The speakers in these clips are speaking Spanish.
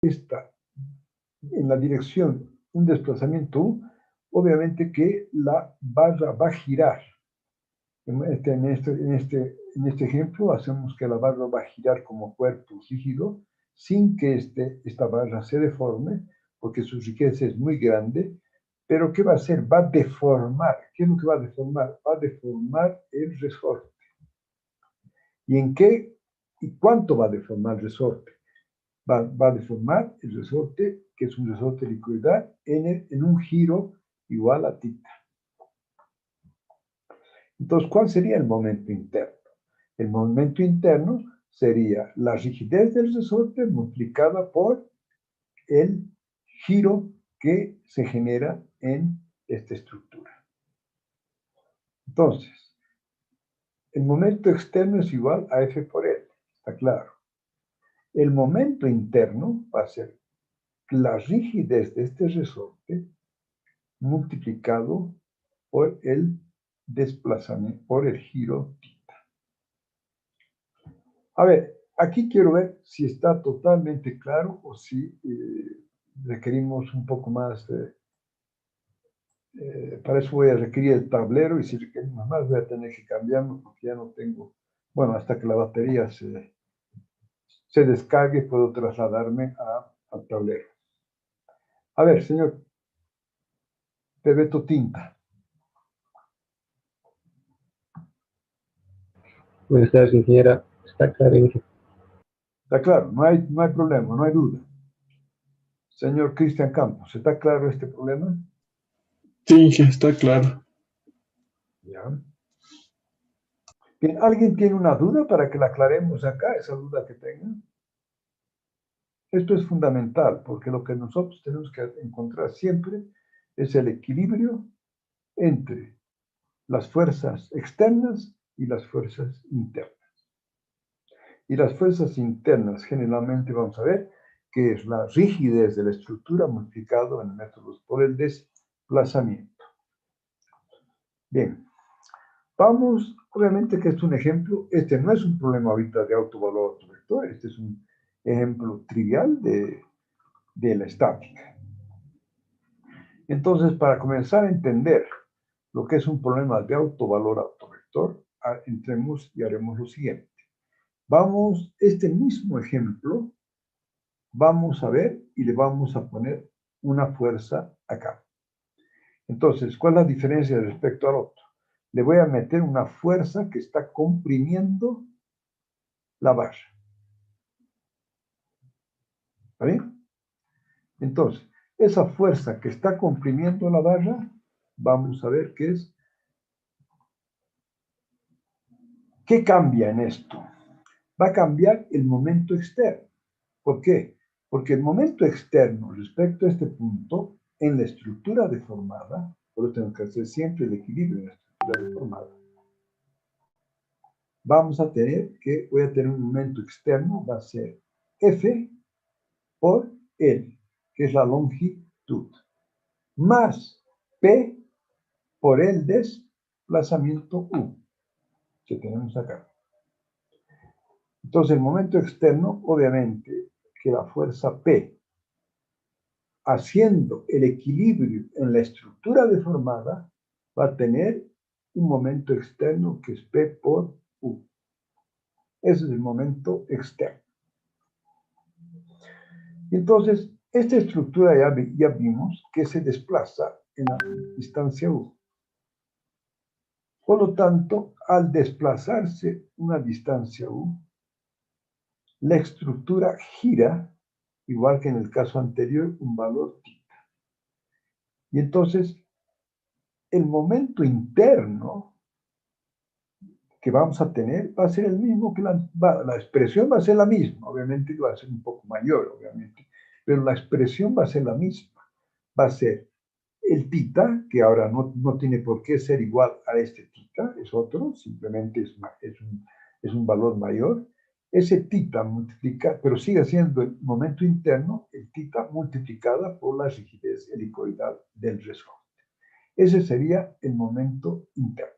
está en la dirección un desplazamiento U, obviamente que la barra va a girar. En este ejemplo hacemos que la barra va a girar como cuerpo rígido sin que esta barra se deforme, porque su riqueza es muy grande. Pero ¿qué va a hacer? Va a deformar. ¿Qué es lo que va a deformar? Va a deformar el resorte. ¿Y en qué y cuánto va a deformar el resorte? Va a deformar el resorte, que es un resorte de liquidez, en un giro igual a θ. Entonces, ¿cuál sería el momento interno? El momento interno sería la rigidez del resorte multiplicada por el giro que se genera en esta estructura. Entonces, el momento externo es igual a F por L, está claro. El momento interno va a ser la rigidez de este resorte multiplicado por el desplazamiento, por el giro θ. A ver, aquí quiero ver si está totalmente claro o si requerimos un poco más. Para eso voy a requerir el tablero y si requerimos más voy a tener que cambiarlo porque ya no tengo. Bueno, hasta que la batería se descargue puedo trasladarme al tablero. A ver, señor Bebeto Tinta. Buenas tardes, ingeniera. Está claro. Está claro, no hay problema, no hay duda. Señor Cristian Campos, ¿está claro este problema? Sí, está claro. Ya. Bien, ¿alguien tiene una duda para que la aclaremos acá, esa duda que tengan? Esto es fundamental, porque lo que nosotros tenemos que encontrar siempre es el equilibrio entre las fuerzas externas y las fuerzas internas. Y las fuerzas internas, generalmente vamos a ver, que es la rigidez de la estructura multiplicado en metros por el desplazamiento. Bien, vamos, obviamente que es un ejemplo, este no es un problema ahorita de autovalor autovector, este es un ejemplo trivial de la estática. Entonces, para comenzar a entender lo que es un problema de autovalor autovector, entremos y haremos lo siguiente. Vamos, este mismo ejemplo, vamos a ver y le vamos a poner una fuerza acá. Entonces, ¿cuál es la diferencia respecto al otro? Le voy a meter una fuerza que está comprimiendo la barra. ¿Está bien? Entonces, esa fuerza que está comprimiendo la barra, vamos a ver qué es. ¿Qué cambia en esto? Va a cambiar el momento externo. ¿Por qué? Porque el momento externo respecto a este punto, en la estructura deformada, por eso tengo que hacer siempre el equilibrio en la estructura deformada, vamos a tener que, voy a tener un momento externo, va a ser F por L, que es la longitud, más P por el desplazamiento U, que tenemos acá. Entonces, el momento externo, obviamente, que la fuerza P, haciendo el equilibrio en la estructura deformada, va a tener un momento externo que es P por U. Ese es el momento externo. Entonces, esta estructura ya vimos que se desplaza en la distancia U. Por lo tanto, al desplazarse una distancia U, la estructura gira, igual que en el caso anterior, un valor θ. Y entonces, el momento interno que vamos a tener va a ser el mismo que la expresión va a ser la misma, obviamente va a ser un poco mayor, obviamente, pero la expresión va a ser la misma. Va a ser el θ, que ahora no tiene por qué ser igual a este θ, es otro, simplemente es un valor mayor. Ese θ multiplica, pero sigue siendo el momento interno, el θ multiplicada por la rigidez helicoidal del resorte. Ese sería el momento interno.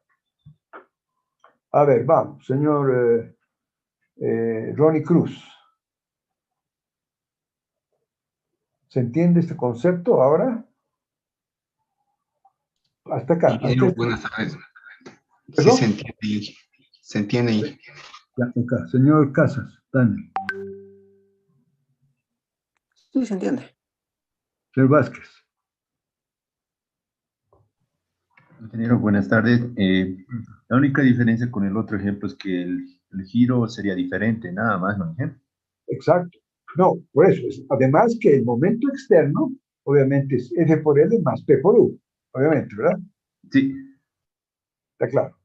A ver, vamos, señor Ronnie Cruz. ¿Se entiende este concepto ahora? Hasta acá. Hasta Ingeniero, este. buenas tardes. Sí, ¿Perdón? se entiende. Se entiende ahí. Ya, acá. Señor Casas, Dani. Sí, se entiende. Señor Vázquez. Ingeniero, buenas tardes. La única diferencia con el otro ejemplo es que el giro sería diferente, nada más, ¿no? Exacto. No, por eso. Además que el momento externo, obviamente, es F por L más P por U. Obviamente, ¿verdad? Sí, Está claro.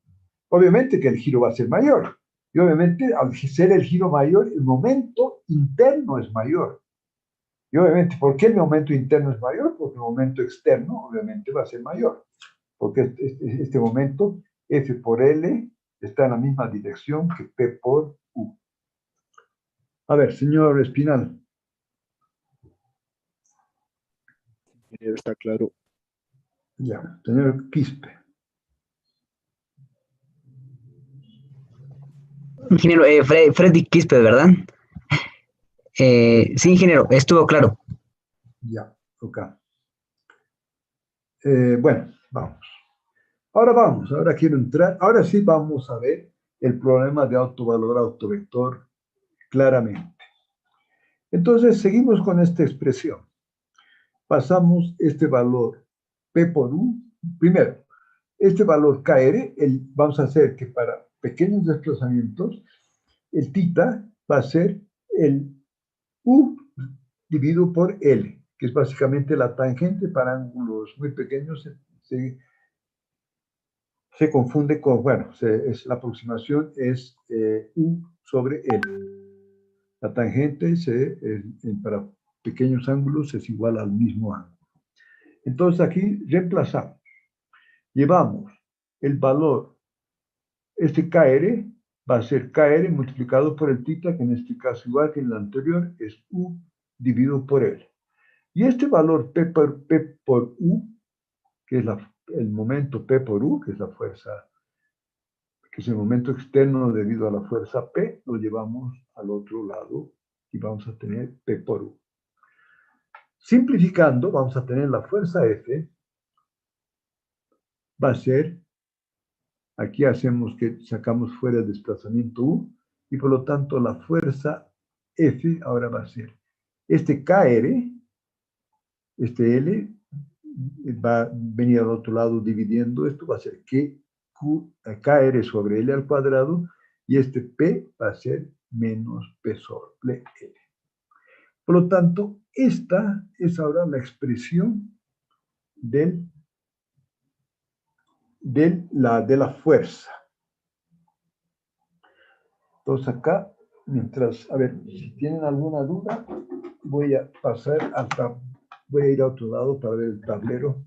Obviamente que el giro va a ser mayor. Y obviamente, al ser el giro mayor, el momento interno es mayor. Y obviamente, ¿por qué el momento interno es mayor? Porque el momento externo, obviamente, va a ser mayor. Porque este momento, F por L, está en la misma dirección que P por U. A ver, señor Espinal. Está claro. Ya, señor Quispe. Ingeniero, Freddy Quispe, ¿verdad? Sí, ingeniero, estuvo claro. Ya, ok. Bueno, vamos. Ahora quiero entrar, ahora sí vamos a ver el problema de autovalor autovector claramente. Entonces, seguimos con esta expresión. Pasamos este valor P por U. Primero, este valor KR, vamos a hacer que para pequeños desplazamientos, el θ va a ser el U dividido por L, que es básicamente la tangente para ángulos muy pequeños. Se confunde con, bueno, la aproximación es U sobre L. La tangente para pequeños ángulos es igual al mismo ángulo. Entonces aquí reemplazamos. Llevamos el valor, este KR va a ser KR multiplicado por el θ, que en este caso igual que en el anterior es U dividido por L. Y este valor P por U, que es el momento P por U, que es la fuerza, que es el momento externo debido a la fuerza P, lo llevamos al otro lado y vamos a tener P por U. Simplificando, vamos a tener la fuerza F, va a ser, aquí hacemos que sacamos fuera el desplazamiento U, y por lo tanto la fuerza F ahora va a ser este KR, este L, va a venir al otro lado dividiendo, esto va a ser KR sobre L al cuadrado, y este P va a ser menos P sobre L. Por lo tanto, esta es ahora la expresión de la fuerza. Entonces acá, a ver, si tienen alguna duda, voy a ir a otro lado para ver el tablero,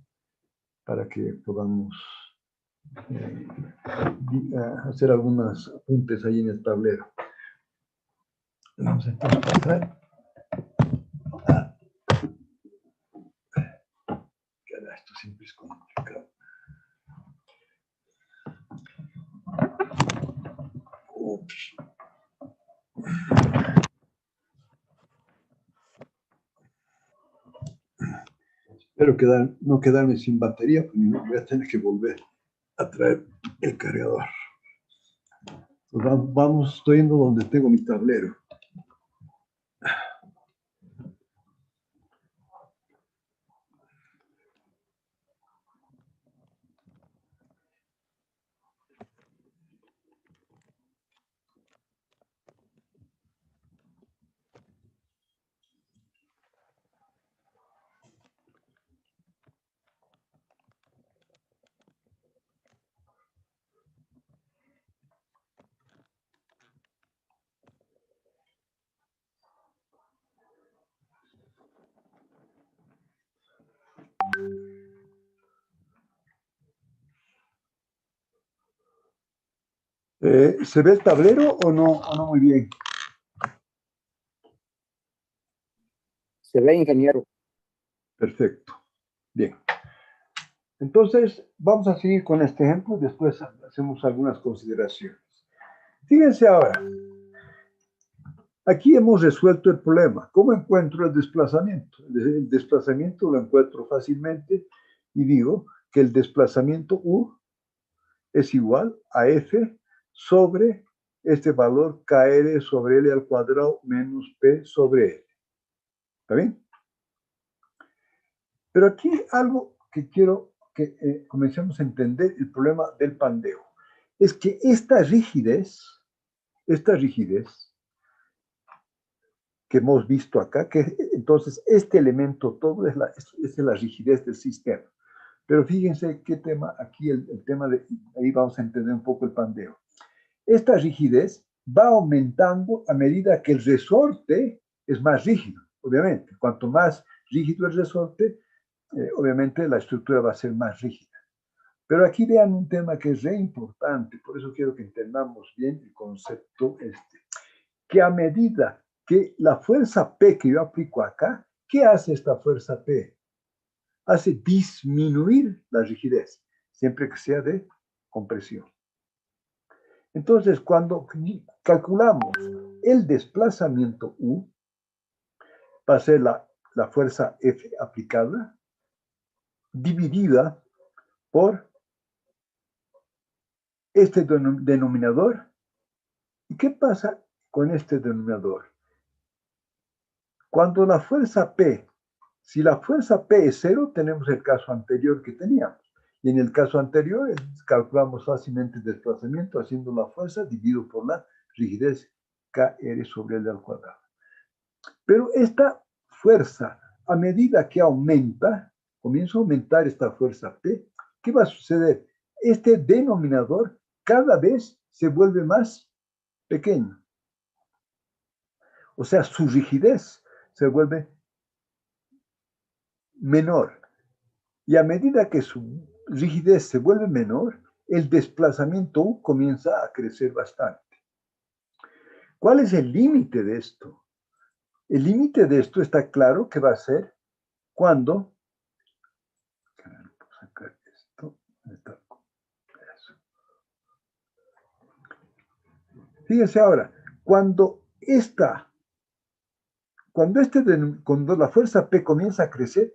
para que podamos hacer algunos apuntes ahí en el tablero. Vamos entonces a pasar. Esto siempre es complicado. Ups. Espero no quedarme sin batería, porque voy a tener que volver a traer el cargador. Pues estoy yendo donde tengo mi tablero. ¿Se ve el tablero o no muy bien? Se ve, ingeniero. Perfecto. Bien. Entonces, vamos a seguir con este ejemplo. Después hacemos algunas consideraciones. Fíjense ahora. Aquí hemos resuelto el problema. ¿Cómo encuentro el desplazamiento? El desplazamiento lo encuentro fácilmente y digo que el desplazamiento U es igual a F sobre este valor KR sobre L al cuadrado menos P sobre L. ¿Está bien? Pero aquí algo que quiero que comencemos a entender el problema del pandeo. Es que esta rigidez que hemos visto acá, que entonces este elemento todo es la rigidez del sistema. Pero fíjense qué tema, aquí el tema de, ahí vamos a entender un poco el pandeo. Esta rigidez va aumentando a medida que el resorte es más rígido, obviamente. Cuanto más rígido el resorte, obviamente la estructura va a ser más rígida. Pero aquí vean un tema que es re importante, por eso quiero que entendamos bien el concepto que a medida que la fuerza P que yo aplico acá, ¿qué hace esta fuerza P? Hace disminuir la rigidez, siempre que sea de compresión. Entonces, cuando calculamos el desplazamiento U, va a ser la fuerza F aplicada, dividida por este denominador. ¿Y qué pasa con este denominador? Cuando la fuerza P, si la fuerza P es 0, tenemos el caso anterior que teníamos. Y en el caso anterior calculamos fácilmente el desplazamiento haciendo la fuerza dividido por la rigidez KR sobre L al cuadrado. Pero esta fuerza, a medida que aumenta, comienza a aumentar esta fuerza P, ¿qué va a suceder? Este denominador cada vez se vuelve más pequeño. O sea, su rigidez se vuelve menor. Y a medida que su rigidez se vuelve menor, el desplazamiento U comienza a crecer bastante. ¿Cuál es el límite de esto? El límite de esto está claro que va a ser cuando... sacar esto. Fíjense ahora, cuando la fuerza P comienza a crecer,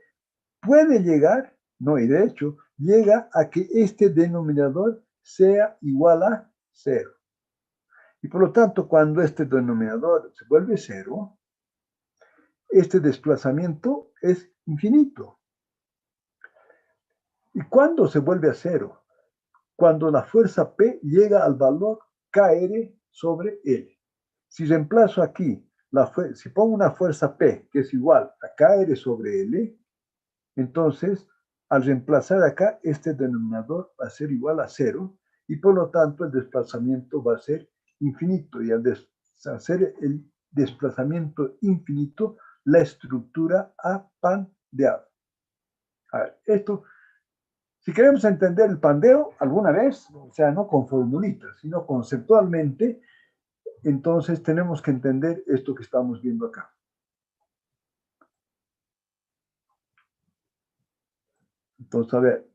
puede llegar, no, y de hecho, llega a que este denominador sea igual a 0. Y por lo tanto, cuando este denominador se vuelve 0, este desplazamiento es infinito. ¿Y cuándo se vuelve a 0? Cuando la fuerza P llega al valor KR sobre L. Si reemplazo aquí, si pongo una fuerza P que es igual a KR sobre L, entonces al reemplazar acá, este denominador va a ser igual a 0 y por lo tanto el desplazamiento va a ser infinito. Y al hacer el desplazamiento infinito, la estructura ha pandeado. A ver, esto, si queremos entender el pandeo alguna vez, o sea, no con formulitas, sino conceptualmente, entonces tenemos que entender esto que estamos viendo acá. Entonces, a ver,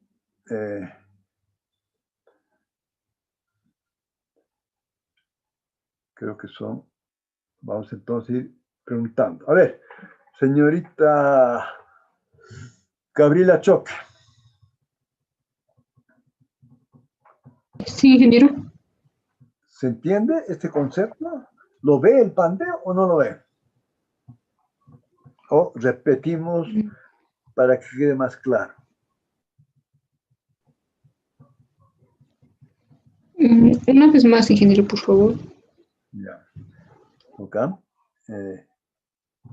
creo que vamos entonces a ir preguntando. A ver, señorita Gabriela Choque. Sí, ingeniero. ¿Se entiende este concepto? ¿Lo ve el pandeo o no lo ve? O repetimos para que quede más claro. Una vez más, ingeniero, por favor. Ya. ¿Ok?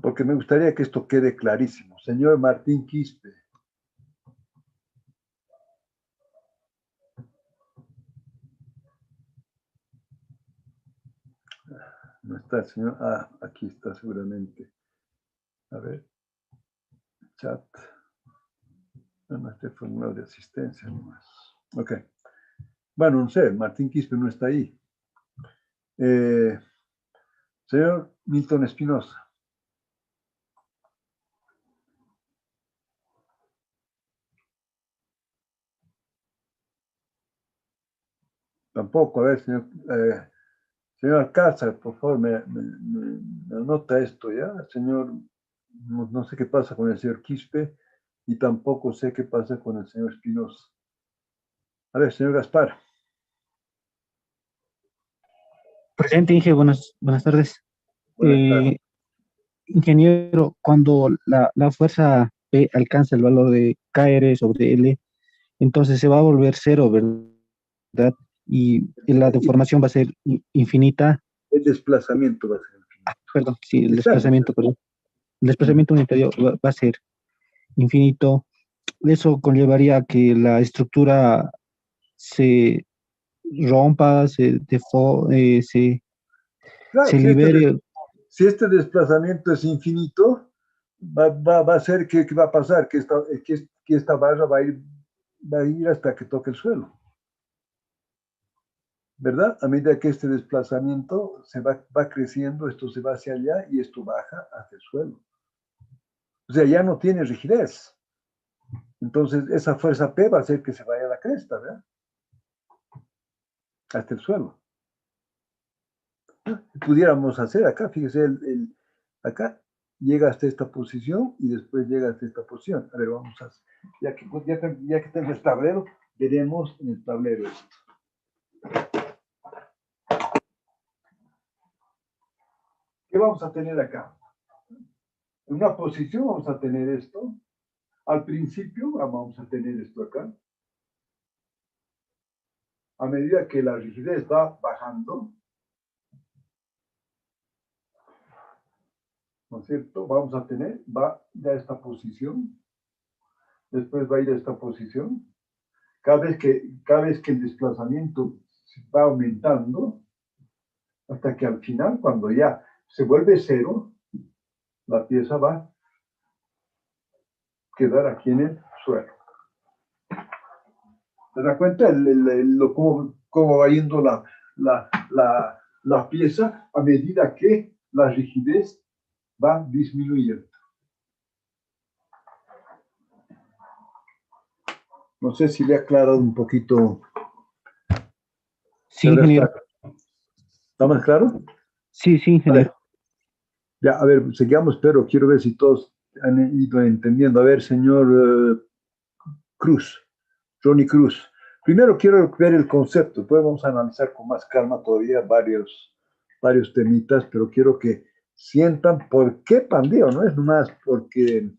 Porque me gustaría que esto quede clarísimo. Señor Martín Quispe. No está el señor. Ah, aquí está seguramente. A ver. Chat. No, este formulario de asistencia nomás. Ok. Bueno, no sé, Martín Quispe no está ahí. Señor Milton Espinosa. Tampoco, a ver, señor Señor Alcázar, por favor, me anota esto, ¿ya? Señor, no sé qué pasa con el señor Quispe y tampoco sé qué pasa con el señor Espinosa. A ver, señor Gaspar. Presente, Inge, buenas tardes. Buenas tardes. Ingeniero, cuando la fuerza P alcanza el valor de KR sobre L, entonces se va a volver cero, ¿verdad? Y la deformación va a ser infinita. El desplazamiento va a ser. Perdón, sí, el Exacto. desplazamiento, perdón. El desplazamiento unitario va a ser infinito. Eso conllevaría a que la estructura se rompa, Claro, se libere. si este desplazamiento es infinito, va a ser que va a pasar, que esta barra va a ir hasta que toque el suelo. ¿Verdad? A medida que este desplazamiento va creciendo, esto se va hacia allá y esto baja hacia el suelo. O sea, ya no tiene rigidez. Entonces, esa fuerza P va a hacer que se vaya a la cresta, ¿verdad? Hasta el suelo. Pudiéramos hacer acá, fíjese, acá llega hasta esta posición y después llega hasta esta posición. A ver, vamos a hacer. Ya que tengo el tablero, veremos en el tablero esto. ¿Qué vamos a tener acá? En una posición vamos a tener esto. Al principio vamos a tener esto acá. A medida que la rigidez va bajando, ¿no es cierto? Vamos a tener, va a esta posición, después va a ir a esta posición. Cada vez que el desplazamiento va aumentando, hasta que al final, cuando ya se vuelve cero, la pieza va a quedar aquí en el suelo. ¿Te das cuenta cómo va yendo la pieza a medida que la rigidez va disminuyendo? No sé si le he aclarado un poquito. Sí, ingeniero. ¿Está más claro? Sí, ingeniero. Ya, a ver, sigamos, pero quiero ver si todos han ido entendiendo. A ver, señor Cruz, Ronnie Cruz. Primero quiero ver el concepto, después vamos a analizar con más calma todavía varios temitas, pero quiero que sientan por qué pandeo, no es nomás porque...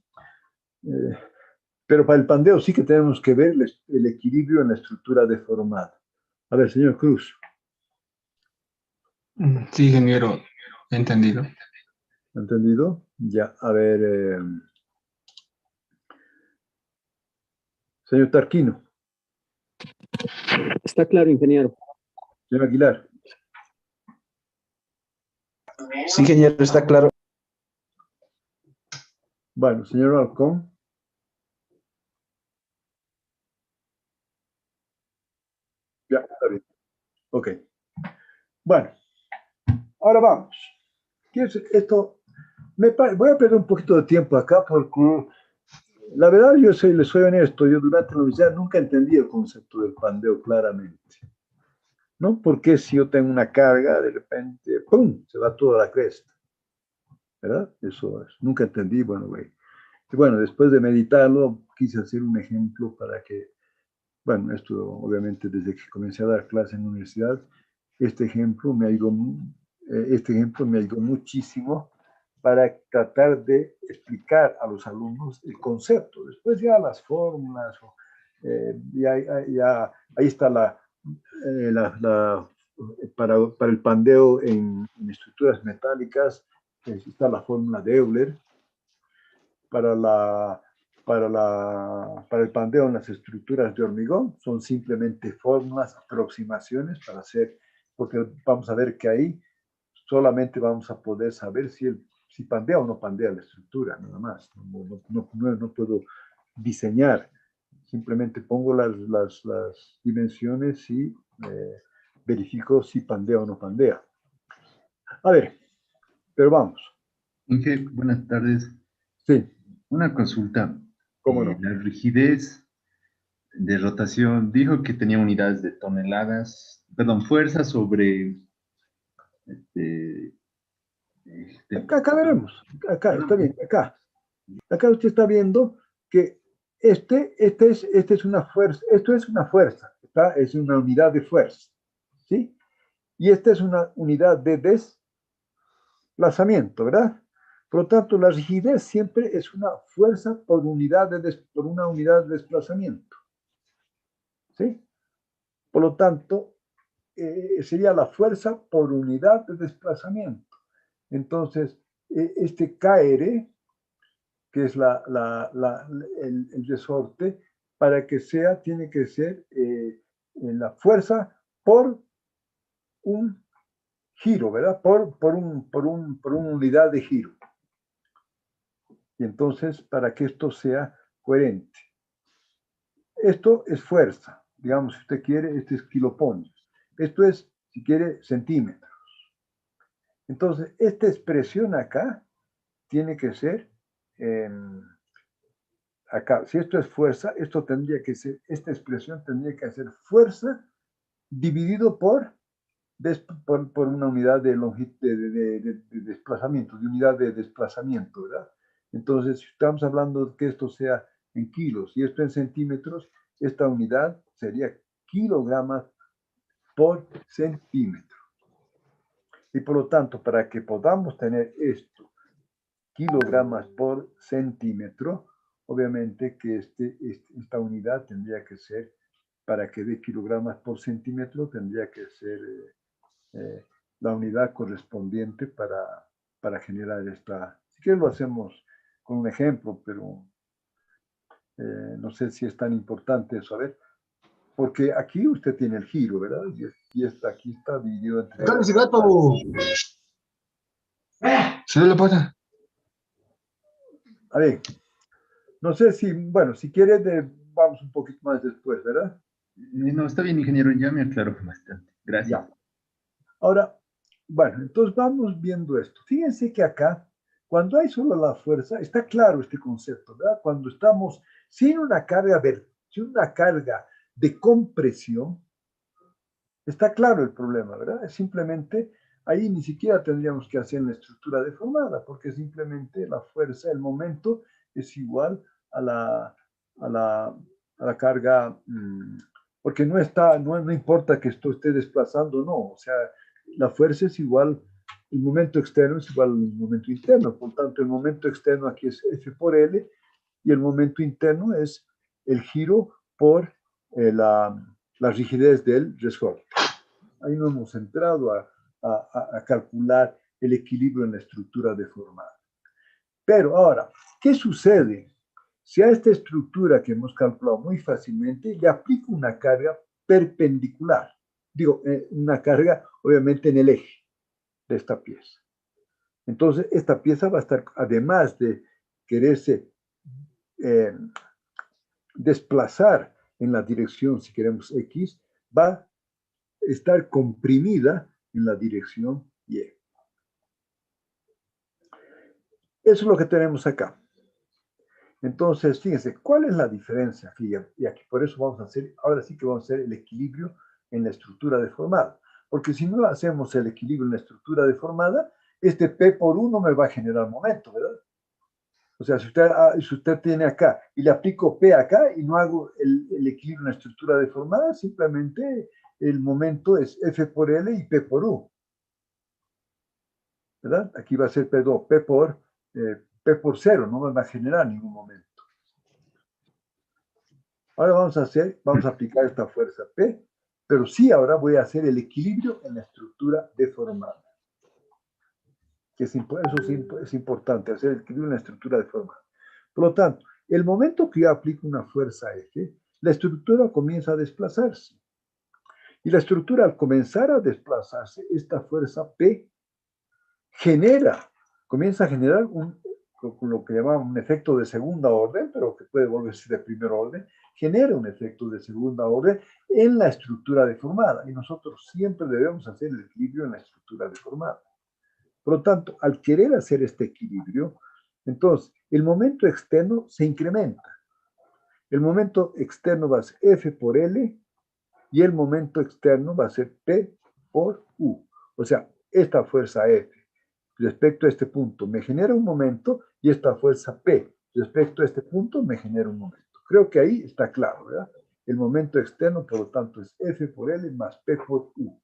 pero para el pandeo sí que tenemos que ver el equilibrio en la estructura deformada. A ver, señor Cruz. Sí, ingeniero, entendido. ¿Entendido? Ya, a ver. Señor Tarquino. Está claro, ingeniero. Señor Aguilar. Sí, ingeniero, está claro. Bueno, señor Alcón. Ya, está bien. Ok. Bueno, ahora vamos. Esto, voy a perder un poquito de tiempo acá porque la verdad les soy honesto, yo durante la universidad nunca entendí el concepto del pandeo claramente. ¿No? Porque si yo tengo una carga, de repente, ¡pum!, se va toda la cresta. ¿Verdad? Eso es. Nunca entendí, bueno, güey. Y bueno, después de meditarlo, quise hacer un ejemplo para que, bueno, esto obviamente desde que comencé a dar clase en la universidad, este ejemplo me ayudó muchísimo para tratar de explicar a los alumnos el concepto. Después ya las fórmulas, ahí está para el pandeo en estructuras metálicas, está la fórmula de Euler. Para el pandeo en las estructuras de hormigón son simplemente fórmulas, aproximaciones para hacer, porque vamos a ver que ahí solamente vamos a poder saber si pandea o no pandea la estructura, nada más. No puedo diseñar, simplemente pongo las dimensiones y verifico si pandea o no pandea. A ver, pero vamos. Inge, buenas tardes. Sí. Una consulta. ¿Cómo no? La rigidez de rotación dijo que tenía unidades de toneladas, perdón, fuerza sobre Acá veremos. Acá, está bien, acá. Acá usted está viendo que este es una fuerza, esto es una fuerza, es una unidad de fuerza, ¿sí? Y esta es una unidad de desplazamiento, ¿verdad? Por lo tanto, la rigidez siempre es una fuerza por una unidad de desplazamiento, ¿sí? Por lo tanto, sería la fuerza por unidad de desplazamiento. Entonces, este KR, que es el resorte, para que sea, tiene que ser la fuerza por un giro, ¿verdad? Por una unidad de giro. Y entonces, para que esto sea coherente. Esto es fuerza. Digamos, si usted quiere, este es kiloponios. Esto es, si quiere, centímetros. Entonces, esta expresión acá tiene que ser acá. Si esto es fuerza, esto tendría que ser, esta expresión tendría que ser fuerza dividido por una unidad de desplazamiento, de unidad de desplazamiento, ¿verdad? Entonces, si estamos hablando de que esto sea en kilos y esto en centímetros, esta unidad sería kilogramos por centímetro. Y por lo tanto, para que podamos tener esto, kilogramos por centímetro, obviamente que esta unidad tendría que ser, para que dé kilogramos por centímetro, tendría que ser la unidad correspondiente para generar esta. Si quieres lo hacemos con un ejemplo, pero no sé si es tan importante eso. A ver, porque aquí usted tiene el giro, ¿verdad? Y aquí está dividido entre... ¿Se le pasa? A ver, no sé si, bueno, si quiere, vamos un poquito más después, ¿verdad? No, está bien, ingeniero, ya me aclaró bastante. Gracias. Ya. Ahora, bueno, entonces vamos viendo esto. Fíjense que acá, cuando hay solo la fuerza, está claro este concepto, ¿verdad? Cuando estamos sin una carga de compresión, está claro el problema, ¿verdad? Es simplemente, ahí ni siquiera tendríamos que hacer la estructura deformada, porque simplemente la fuerza, el momento, es igual a la carga, porque no importa que esto esté desplazando, no, o sea, la fuerza es igual, el momento externo es igual al momento interno, por tanto, el momento externo aquí es F por L, y el momento interno es el giro por la rigidez del resorte. Ahí no hemos entrado a calcular el equilibrio en la estructura deformada. Pero ahora, ¿qué sucede? Si a esta estructura que hemos calculado muy fácilmente le aplico una carga perpendicular, digo, una carga obviamente en el eje de esta pieza. Entonces, esta pieza va a estar, además de quererse desplazar en la dirección, si queremos X, va a estar comprimida en la dirección Y. Eso es lo que tenemos acá. Entonces, fíjense, ¿cuál es la diferencia? Fíjense, y aquí por eso vamos a hacer, ahora sí que vamos a hacer el equilibrio en la estructura deformada. Porque si no hacemos el equilibrio en la estructura deformada, este P por 1 me va a generar momento, ¿verdad? O sea, si usted tiene acá y le aplico P acá y no hago el equilibrio en la estructura deformada, simplemente el momento es F por L y P por U. ¿Verdad? Aquí va a ser P por 0, no me va a generar ningún momento. Ahora vamos a aplicar esta fuerza P, pero sí ahora voy a hacer el equilibrio en la estructura deformada. Eso es importante, hacer el equilibrio en la estructura deformada. Por lo tanto, el momento que yo aplico una fuerza F, la estructura comienza a desplazarse. Y la estructura, al comenzar a desplazarse, esta fuerza P comienza a generar lo que llamamos un efecto de segunda orden, pero que puede volverse de primer orden, genera un efecto de segunda orden en la estructura deformada. Y nosotros siempre debemos hacer el equilibrio en la estructura deformada. Por lo tanto, al querer hacer este equilibrio, entonces el momento externo se incrementa. El momento externo va a ser F por L y el momento externo va a ser P por U. O sea, esta fuerza F respecto a este punto me genera un momento y esta fuerza P respecto a este punto me genera un momento. Creo que ahí está claro, ¿verdad? El momento externo, por lo tanto, es F por L más P por U.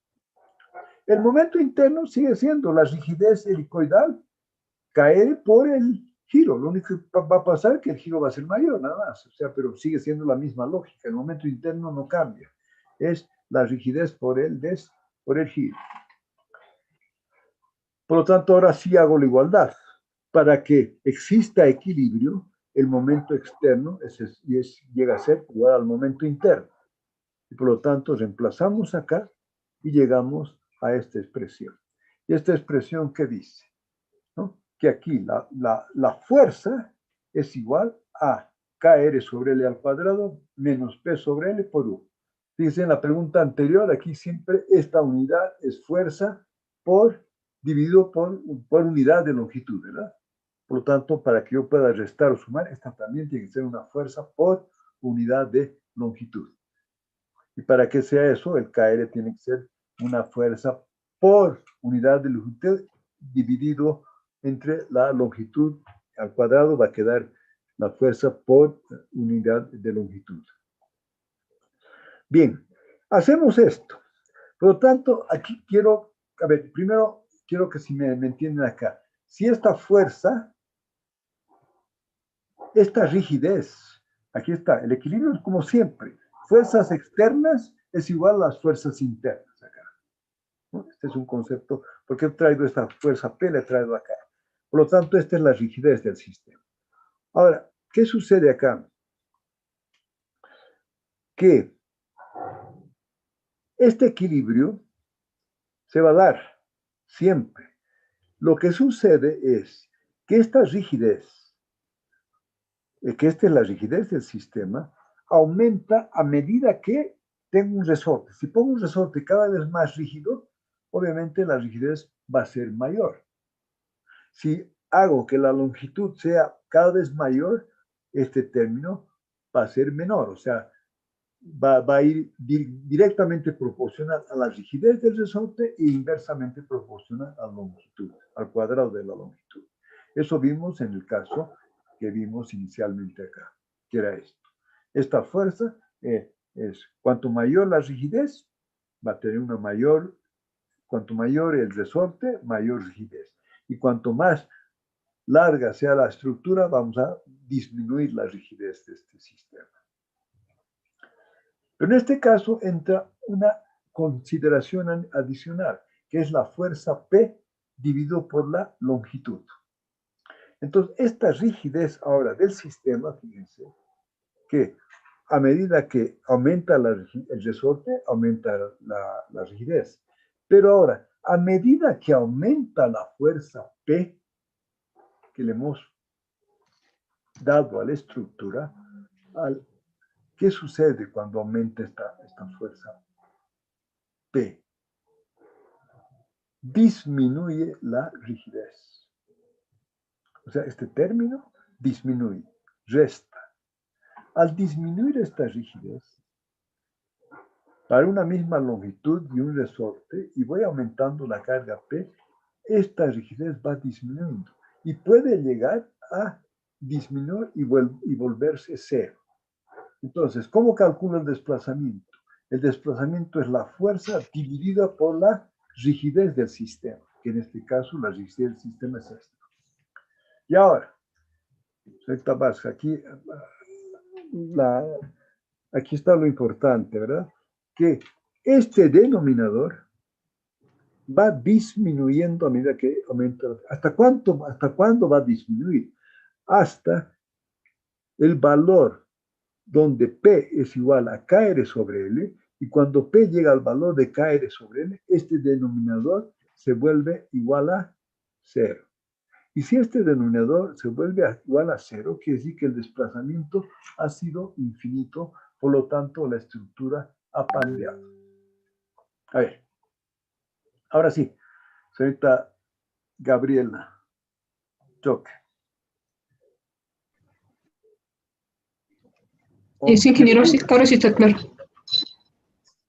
El momento interno sigue siendo la rigidez helicoidal KR por el giro. Lo único que va a pasar es que el giro va a ser mayor, nada más. O sea, pero sigue siendo la misma lógica. El momento interno no cambia. Es la rigidez por el giro. Por lo tanto, ahora sí hago la igualdad. Para que exista equilibrio, el momento externo llega a ser igual al momento interno. Y por lo tanto, reemplazamos acá y llegamos a esta expresión. ¿Y esta expresión qué dice? ¿No? Que aquí la fuerza es igual a KR sobre L al cuadrado menos P sobre L por U. Fíjense en la pregunta anterior, aquí siempre esta unidad es fuerza dividido por unidad de longitud, ¿verdad? Por lo tanto, para que yo pueda restar o sumar, esta también tiene que ser una fuerza por unidad de longitud. Y para que sea eso, el KR tiene que ser una fuerza por unidad de longitud dividido entre la longitud al cuadrado, va a quedar la fuerza por unidad de longitud. Bien, hacemos esto. Por lo tanto, aquí quiero, primero quiero que si me entienden acá, si esta fuerza, esta rigidez, aquí está, el equilibrio es como siempre, fuerzas externas es igual a las fuerzas internas acá. ¿No? Este es un concepto, porque he traído esta fuerza P, la he traído acá. Por lo tanto, esta es la rigidez del sistema. Ahora, ¿qué sucede acá? Que este equilibrio se va a dar siempre. Lo que sucede es que esta rigidez, que esta es la rigidez del sistema, aumenta a medida que tengo un resorte. Si pongo un resorte cada vez más rígido, obviamente la rigidez va a ser mayor. Si hago que la longitud sea cada vez mayor, este término va a ser menor. O sea, va a ir directamente proporcional a la rigidez del resorte e inversamente proporcional a la longitud, al cuadrado de la longitud. Eso vimos en el caso que vimos inicialmente acá, que era esto. Esta fuerza es cuanto mayor la rigidez, va a tener una mayor, cuanto mayor el resorte, mayor rigidez. Y cuanto más larga sea la estructura, vamos a disminuir la rigidez de este sistema. Pero en este caso entra una consideración adicional, que es la fuerza P dividido por la longitud. Entonces, esta rigidez ahora del sistema, fíjense, que a medida que aumenta el resorte, aumenta la rigidez. Pero ahora, a medida que aumenta la fuerza P que le hemos dado a la estructura, ¿qué sucede cuando aumenta esta fuerza P? Disminuye la rigidez. O sea, este término disminuye, resta. Al disminuir esta rigidez, para una misma longitud y un resorte, y voy aumentando la carga P, esta rigidez va disminuyendo y puede llegar a disminuir y volverse cero. Entonces, ¿cómo calculo el desplazamiento? El desplazamiento es la fuerza dividida por la rigidez del sistema, que en este caso la rigidez del sistema es esta. Y ahora, aquí está lo importante, ¿verdad? Que este denominador va disminuyendo a medida que aumenta. ¿Hasta cuándo va a disminuir? Hasta el valor donde P es igual a KR sobre L, y cuando P llega al valor de KR sobre L, este denominador se vuelve igual a 0. Y si este denominador se vuelve igual a 0, quiere decir que el desplazamiento ha sido infinito, por lo tanto la estructura ha pandeado. A ver, ahora sí, señorita Gabriela Choque. Sí, ingeniero, sí, ahora sí está claro.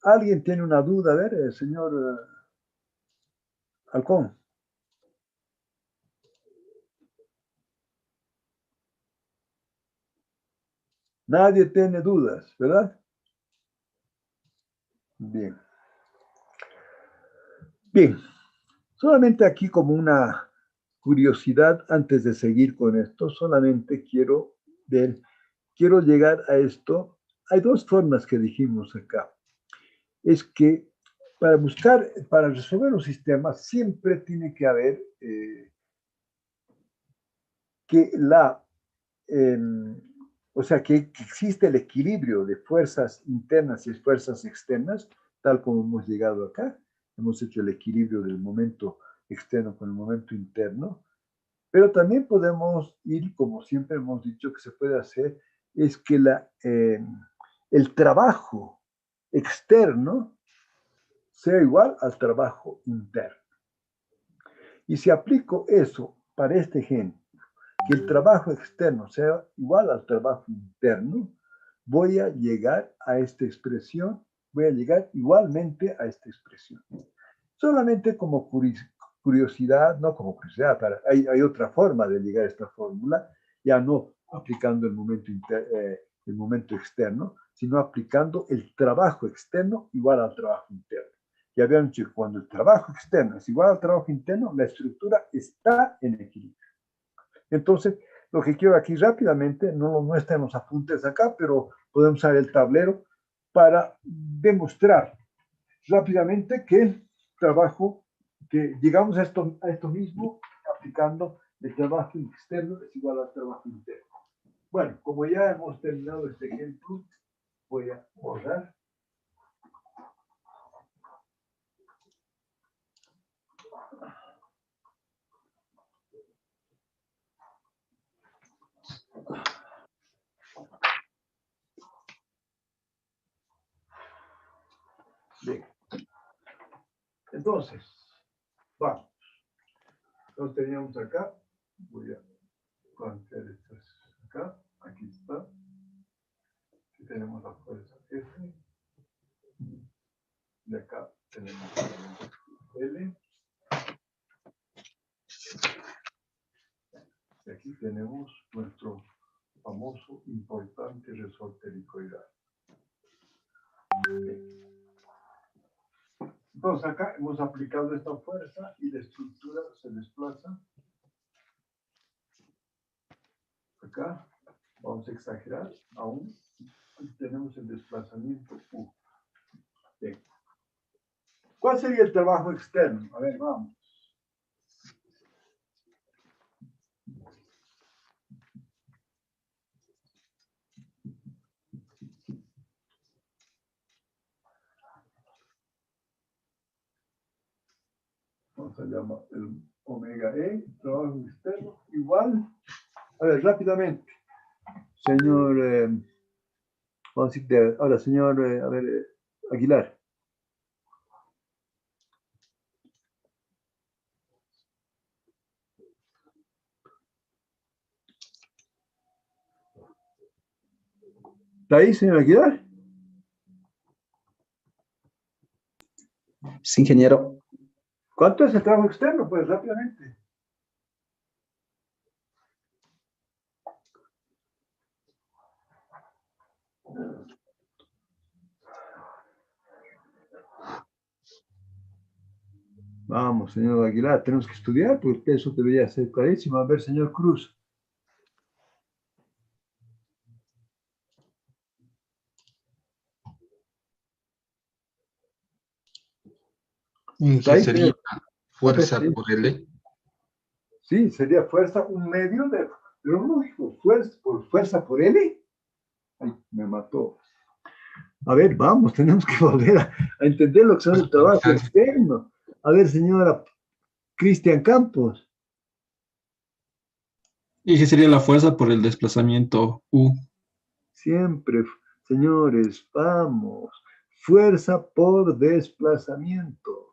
¿Alguien tiene una duda? A ver, señor Halcón. Nadie tiene dudas, ¿verdad? Bien. Bien. Solamente aquí como una curiosidad antes de seguir con esto, solamente quiero llegar a esto. Hay dos formas que dijimos acá. Es que para resolver un sistema siempre tiene que haber o sea, que existe el equilibrio de fuerzas internas y fuerzas externas, tal como hemos llegado acá. Hemos hecho el equilibrio del momento externo con el momento interno. Pero también podemos ir, como siempre hemos dicho que se puede hacer, es que el trabajo externo sea igual al trabajo interno. Y si aplico eso para este ejemplo, que el trabajo externo sea igual al trabajo interno, voy a llegar a esta expresión, voy a llegar igualmente a esta expresión. Solamente como curiosidad, no como curiosidad, hay otra forma de llegar a esta fórmula, ya no aplicando el momento externo, sino aplicando el trabajo externo igual al trabajo interno. Ya habían dicho que cuando el trabajo externo es igual al trabajo interno, la estructura está en equilibrio. Entonces, lo que quiero aquí rápidamente, no está en los apuntes acá, pero podemos usar el tablero para demostrar rápidamente que el trabajo, que llegamos a esto mismo aplicando el trabajo externo es igual al trabajo interno. Bueno, como ya hemos terminado este ejemplo, voy a borrar. Bien. Entonces, vamos. Nos teníamos acá. Voy a plantear estas acá. Aquí está. Aquí tenemos la fuerza F. De acá tenemos L. Y aquí tenemos nuestro famoso, importante resorte helicoidal. Entonces acá hemos aplicado esta fuerza y la estructura se desplaza. Acá vamos a exagerar aún. Aquí tenemos el desplazamiento U. Bien. ¿Cuál sería el trabajo externo? A ver, vamos. Vamos a llamar el omega E, trabajo externo, igual. A ver, rápidamente. Señor, vamos a decir, ahora, señor, a ver, Aguilar. ¿Está ahí, señor Aguilar? Sí, ingeniero. ¿Cuánto es el trabajo externo? Pues rápidamente. Vamos, señor Aguilar, tenemos que estudiar porque eso debería ser clarísimo. A ver, señor Cruz. ¿Está ahí, Sería señor? fuerza Sí. por L. Sí, sería fuerza, un medio de... Pero no dijo fuerza por L. Ay, me mató. A ver, vamos, tenemos que volver a entender lo que son el trabajo externo. A ver, señora Cristian Campos. ¿Y qué sería la fuerza por el desplazamiento U? Siempre, señores, vamos. Fuerza por desplazamiento.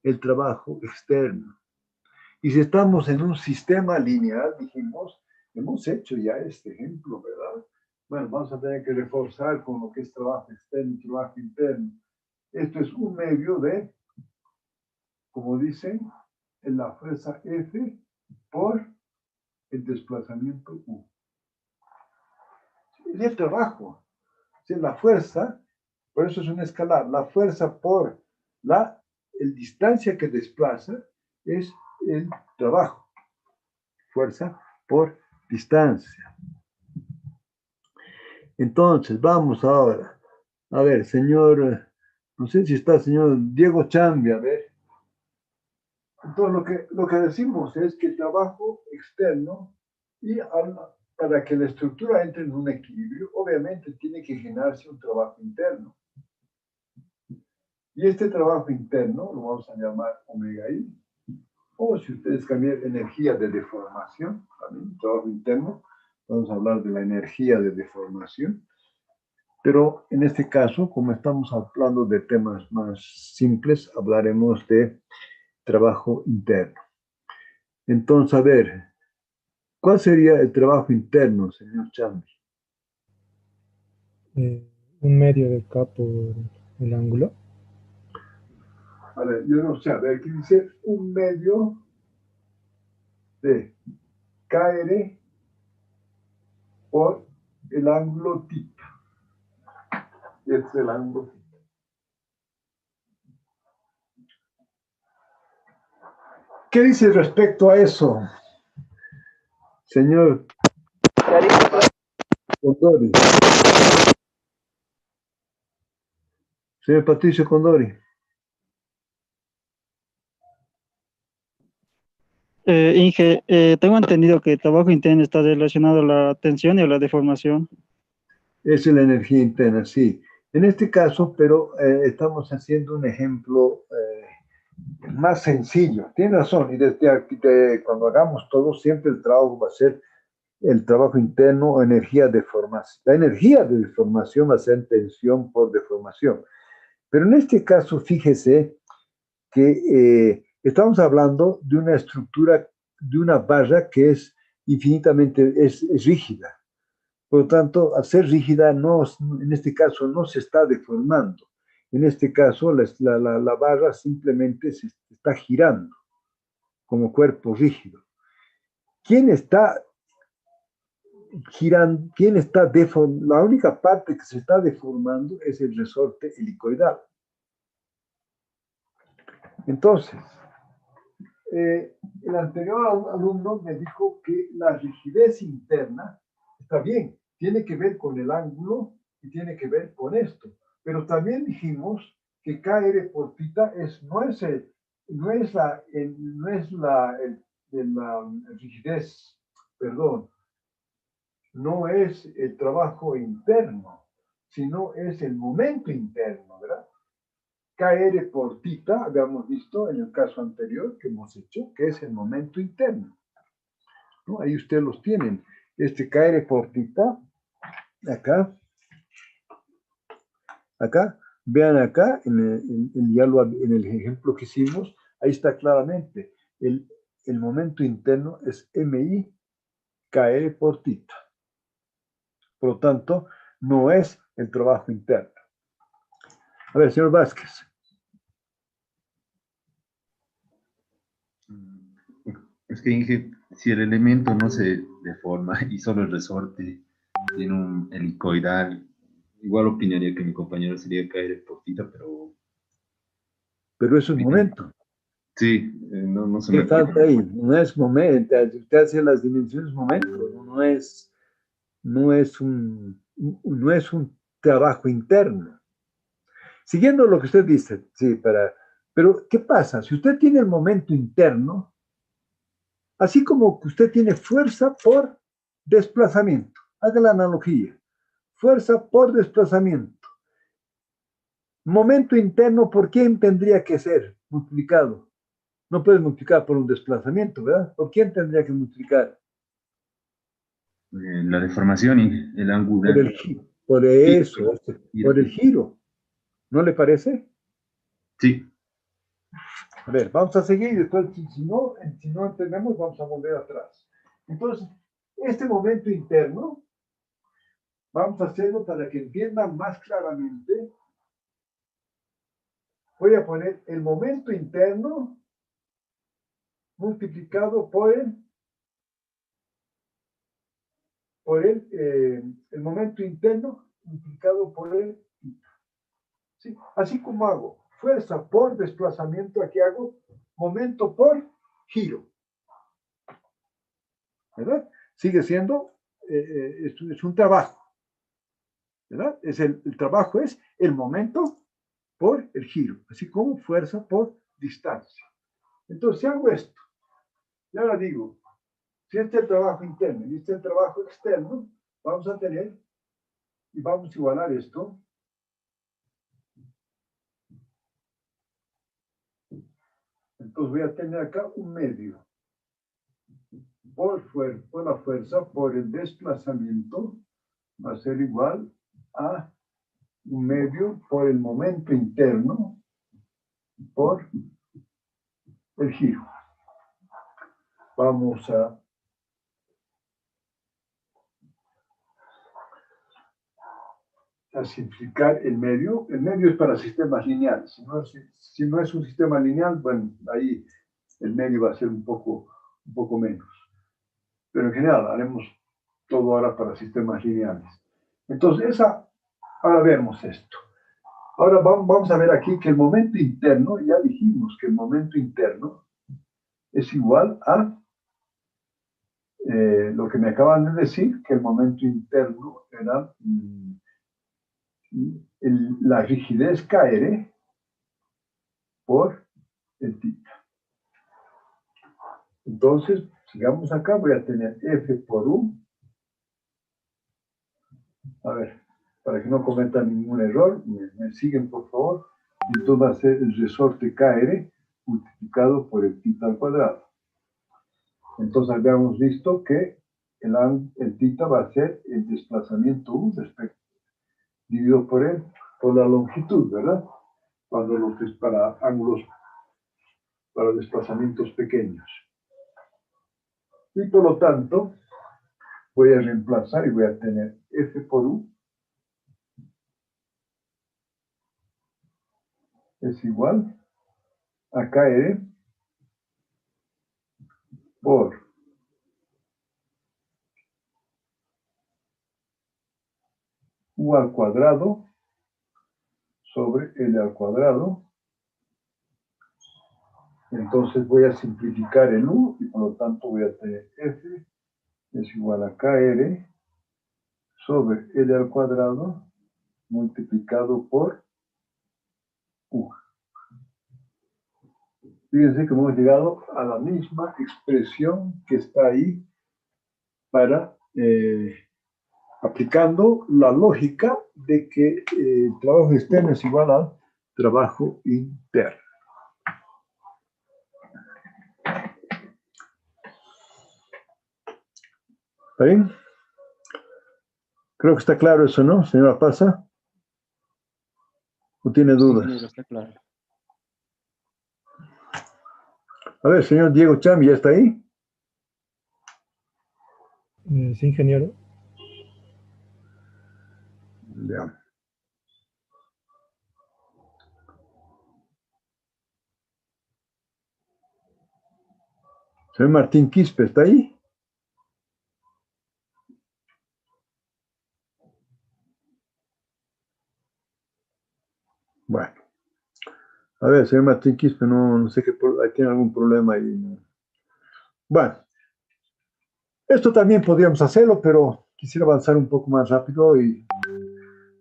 El trabajo externo. Y si estamos en un sistema lineal, dijimos, hemos hecho ya este ejemplo, ¿verdad? Bueno, vamos a tener que reforzar con lo que es trabajo externo y trabajo interno. Esto es un medio de, como dicen, en la fuerza F por el desplazamiento U. Es el trabajo. Si la fuerza, por eso es una escalar, la fuerza por la distancia que desplaza es el trabajo. Fuerza por distancia. Entonces, vamos ahora. A ver, señor, no sé si está el señor Diego Chambi, a ver. Entonces, lo que decimos es que el trabajo externo, para que la estructura entre en un equilibrio, obviamente tiene que generarse un trabajo interno. Y este trabajo interno lo vamos a llamar omega I, o si ustedes cambian energía de deformación, también trabajo interno, vamos a hablar de la energía de deformación. Pero en este caso, como estamos hablando de temas más simples, hablaremos de trabajo interno. Entonces, a ver, ¿cuál sería el trabajo interno, señor Chambi? Un medio de K por el ángulo. A ver, yo no sé, a ver, ¿qué dice? Un medio de KR por el ángulo θ. Y este es el ángulo θ. ¿Qué dice respecto a eso, señor Condori? Señor Patricio Condori. Inge, tengo entendido que el trabajo interno está relacionado a la tensión y a la deformación. Esa es la energía interna, sí. En este caso, pero estamos haciendo un ejemplo más sencillo. Tiene razón, y desde aquí, cuando hagamos todo, siempre el trabajo va a ser el trabajo interno o energía de deformación. La energía de deformación va a ser tensión por deformación. Pero en este caso, fíjese que estamos hablando de una estructura, de una barra que es infinitamente es rígida. Por lo tanto, al ser rígida, en este caso no se está deformando. En este caso, la barra simplemente se está girando como cuerpo rígido. ¿Quién está girando? ¿Quién está deformando? La única parte que se está deformando es el resorte helicoidal. Entonces, el anterior alumno me dijo que la rigidez interna está bien, tiene que ver con el ángulo y tiene que ver con esto. Pero también dijimos que KR por θ no es la rigidez, perdón, no es el trabajo interno, sino es el momento interno, ¿verdad? KR por θ, habíamos visto en el caso anterior que hemos hecho, que es el momento interno, ¿no? Ahí ustedes los tienen. Este KR por θ, acá, vean acá, en el ejemplo que hicimos, ahí está claramente, el momento interno es MI KR por θ. Por lo tanto, no es el trabajo interno. A ver, señor Vázquez. Es que Inge, si el elemento no se deforma y solo el resorte tiene un helicoidal, igual opinaría que mi compañero sería caer por θ, pero... Pero eso es momento. Sí, no se ¿Qué me falta ahí? No es momento. Usted hace las dimensiones momento. No es un trabajo interno. Siguiendo lo que usted dice, sí, pero ¿qué pasa? Si usted tiene el momento interno, así como que usted tiene fuerza por desplazamiento, haga la analogía, fuerza por desplazamiento. Momento interno, ¿por quién tendría que ser multiplicado? No puedes multiplicar por un desplazamiento, ¿verdad? ¿Por quién tendría que multiplicar? La deformación y el ángulo. Por eso, por el giro. ¿No le parece? Sí. A ver, vamos a seguir. Después, si no entendemos, vamos a volver atrás. Entonces, este momento interno, vamos a hacerlo para que entiendan más claramente. Voy a poner el momento interno multiplicado por el momento interno multiplicado por el θ. ¿Sí? Así como hago fuerza por desplazamiento, aquí hago momento por giro. ¿Verdad? Sigue siendo, es un trabajo. ¿Verdad? El trabajo es el momento por el giro, así como fuerza por distancia. Entonces, si hago esto, y ahora digo, si este es el trabajo interno y este es el trabajo externo, vamos a tener, y vamos a igualar esto. Entonces voy a tener acá un medio por la fuerza, por el desplazamiento, va a ser igual a un medio por el momento interno, por el giro. Vamos a simplificar el medio. El medio es para sistemas lineales. Si no es un sistema lineal, bueno, ahí el medio va a ser un poco menos. Pero en general, haremos todo ahora para sistemas lineales. Entonces, ahora vemos esto. Ahora vamos a ver aquí que el momento interno, ya dijimos que el momento interno es igual a lo que me acaban de decir, que el momento interno era la rigidez KR por el θ. Entonces, sigamos acá, voy a tener F por U. A ver, para que no cometan ningún error, me siguen por favor. Entonces va a ser el resorte KR multiplicado por el θ al cuadrado. Entonces habíamos visto que el θ va a ser el desplazamiento U dividido por la longitud, ¿verdad? Cuando es para ángulos, para desplazamientos pequeños. Y por lo tanto, voy a reemplazar y voy a tener F por U es igual a KR por U al cuadrado sobre L al cuadrado. Entonces voy a simplificar el U y por lo tanto voy a tener F es igual a KR sobre L al cuadrado multiplicado por U. Fíjense que hemos llegado a la misma expresión que está ahí para aplicando la lógica de que el trabajo externo es igual al trabajo interno. ¿Está bien? Creo que está claro eso, ¿no, señora Pasa? ¿O tiene dudas? Sí, está claro. A ver, señor Diego Chami, ¿ya está ahí? Sí, ingeniero. Ya. Señor Martín Quispe, ¿está ahí? Bueno. A ver, señor Martín Quispe, no sé qué, ahí tiene algún problema ahí. Bueno. Esto también podríamos hacerlo, pero quisiera avanzar un poco más rápido y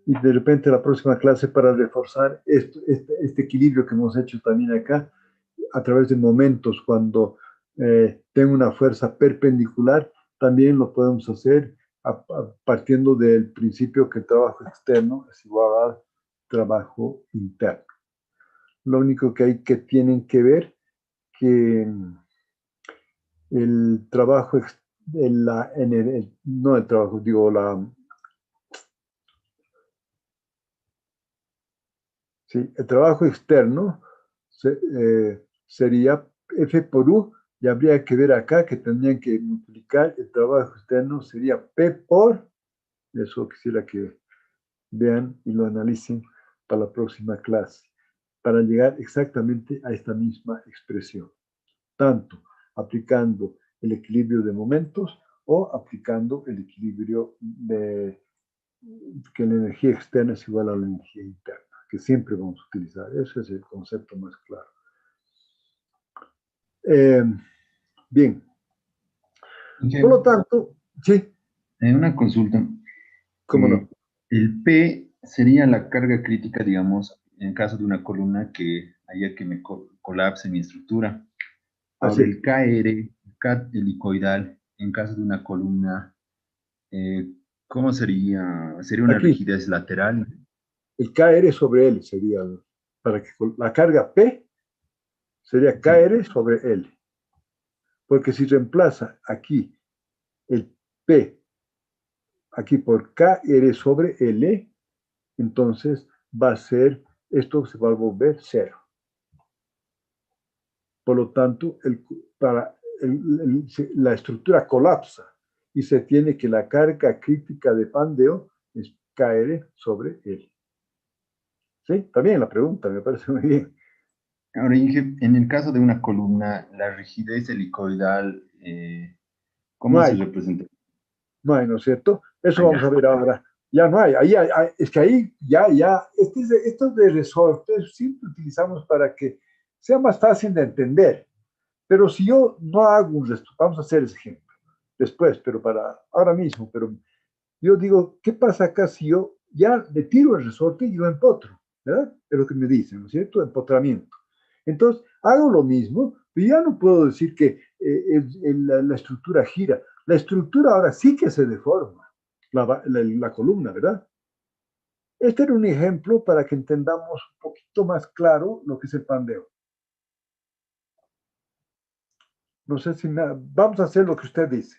de repente la próxima clase para reforzar este equilibrio que hemos hecho también acá a través de momentos cuando tengo una fuerza perpendicular, también lo podemos hacer partiendo del principio que el trabajo externo es igual al trabajo interno. Lo único que tienen que ver que el trabajo externo, no el trabajo, digo, el trabajo externo sería F por U, y habría que ver acá que tendrían que multiplicar el trabajo externo, sería P por, eso quisiera que vean y lo analicen para la próxima clase, para llegar exactamente a esta misma expresión. Tanto aplicando el equilibrio de momentos o aplicando el equilibrio de que la energía externa es igual a la energía interna, que siempre vamos a utilizar. Ese es el concepto más claro. Bien. Por lo tanto, sí. Una consulta. ¿Cómo no? El P sería la carga crítica, digamos, en caso de una columna que haya que me colapse mi estructura. Ahora, el KR, el helicoidal, en caso de una columna, ¿cómo sería? ¿Sería una rigidez lateral? El KR sobre L sería, para que la carga P sería KR sobre L. Porque si reemplaza aquí el P, aquí por KR sobre L, entonces va a ser, esto se va a volver 0. Por lo tanto, la estructura colapsa y se tiene que la carga crítica de Pandeo es KR sobre L. ¿Sí? Está bien la pregunta, me parece muy bien. Ahora, Inge, en el caso de una columna, la rigidez helicoidal, ¿cómo se representa? No hay, ¿no es cierto? Eso vamos a ver ahora. Ya no hay. Es que ahí estos de resortes siempre utilizamos para que sea más fácil de entender. Pero si yo no hago un resorte, vamos a hacer ese ejemplo después, pero para ahora mismo, pero yo digo, ¿qué pasa acá si yo ya le tiro el resorte y lo empotro? ¿Verdad? Es lo que me dicen, ¿no es cierto? Empotramiento. Entonces, hago lo mismo, pero ya no puedo decir que la estructura gira. La estructura ahora sí que se deforma, la columna, ¿verdad? Este era un ejemplo para que entendamos un poquito más claro lo que es el pandeo. No sé si vamos a hacer lo que usted dice.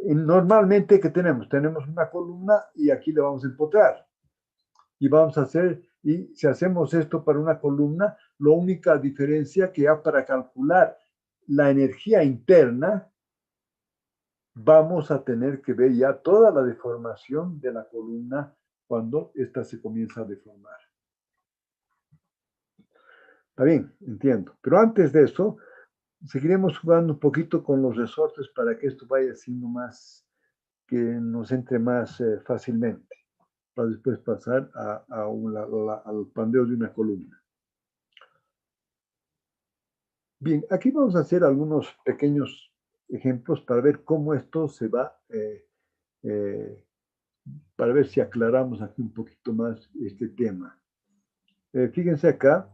Normalmente, ¿qué tenemos? Tenemos una columna y aquí le vamos a empotrar. Y vamos a hacer, y si hacemos esto para una columna, la única diferencia que hay para calcular la energía interna, vamos a tener que ver ya toda la deformación de la columna cuando ésta se comienza a deformar. Está bien, entiendo. Pero antes de eso, seguiremos jugando un poquito con los resortes para que esto vaya siendo más, que nos entre más fácilmente, para después pasar al pandeo de una columna. Bien, aquí vamos a hacer algunos pequeños ejemplos para ver cómo esto se va, para ver si aclaramos aquí un poquito más este tema. Fíjense acá,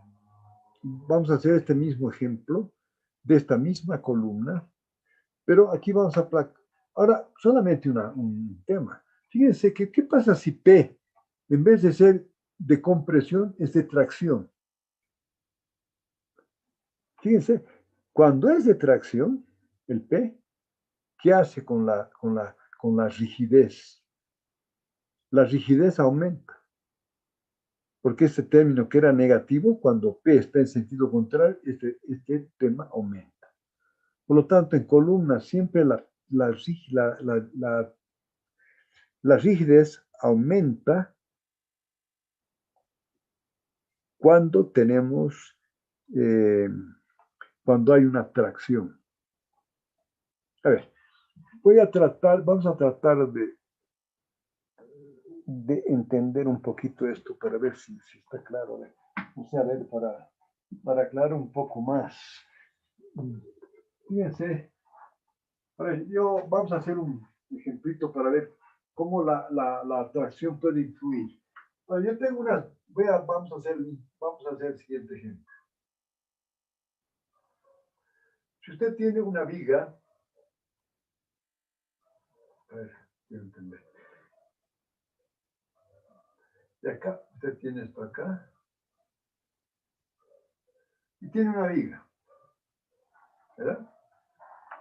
vamos a hacer este mismo ejemplo de esta misma columna, pero aquí vamos a... Ahora, solamente un tema. Fíjense que, ¿qué pasa si P, en vez de ser de compresión, es de tracción? Fíjense, cuando es de tracción, el P, ¿qué hace con la rigidez? La rigidez aumenta. Porque este término que era negativo, cuando P está en sentido contrario, este tema aumenta. Por lo tanto, en columnas siempre la rigidez aumenta cuando tenemos, cuando hay una tracción. A ver, vamos a tratar de entender un poquito esto para ver si está claro. O sea, a ver, para aclarar un poco más. Fíjense, a ver, vamos a hacer un ejemplito para ver cómo la atracción puede influir. Bueno, yo tengo vamos a hacer el siguiente ejemplo. Si usted tiene una viga, a ver, quiero entender. Y acá, usted tiene esto acá. Y tiene una viga. ¿Verdad?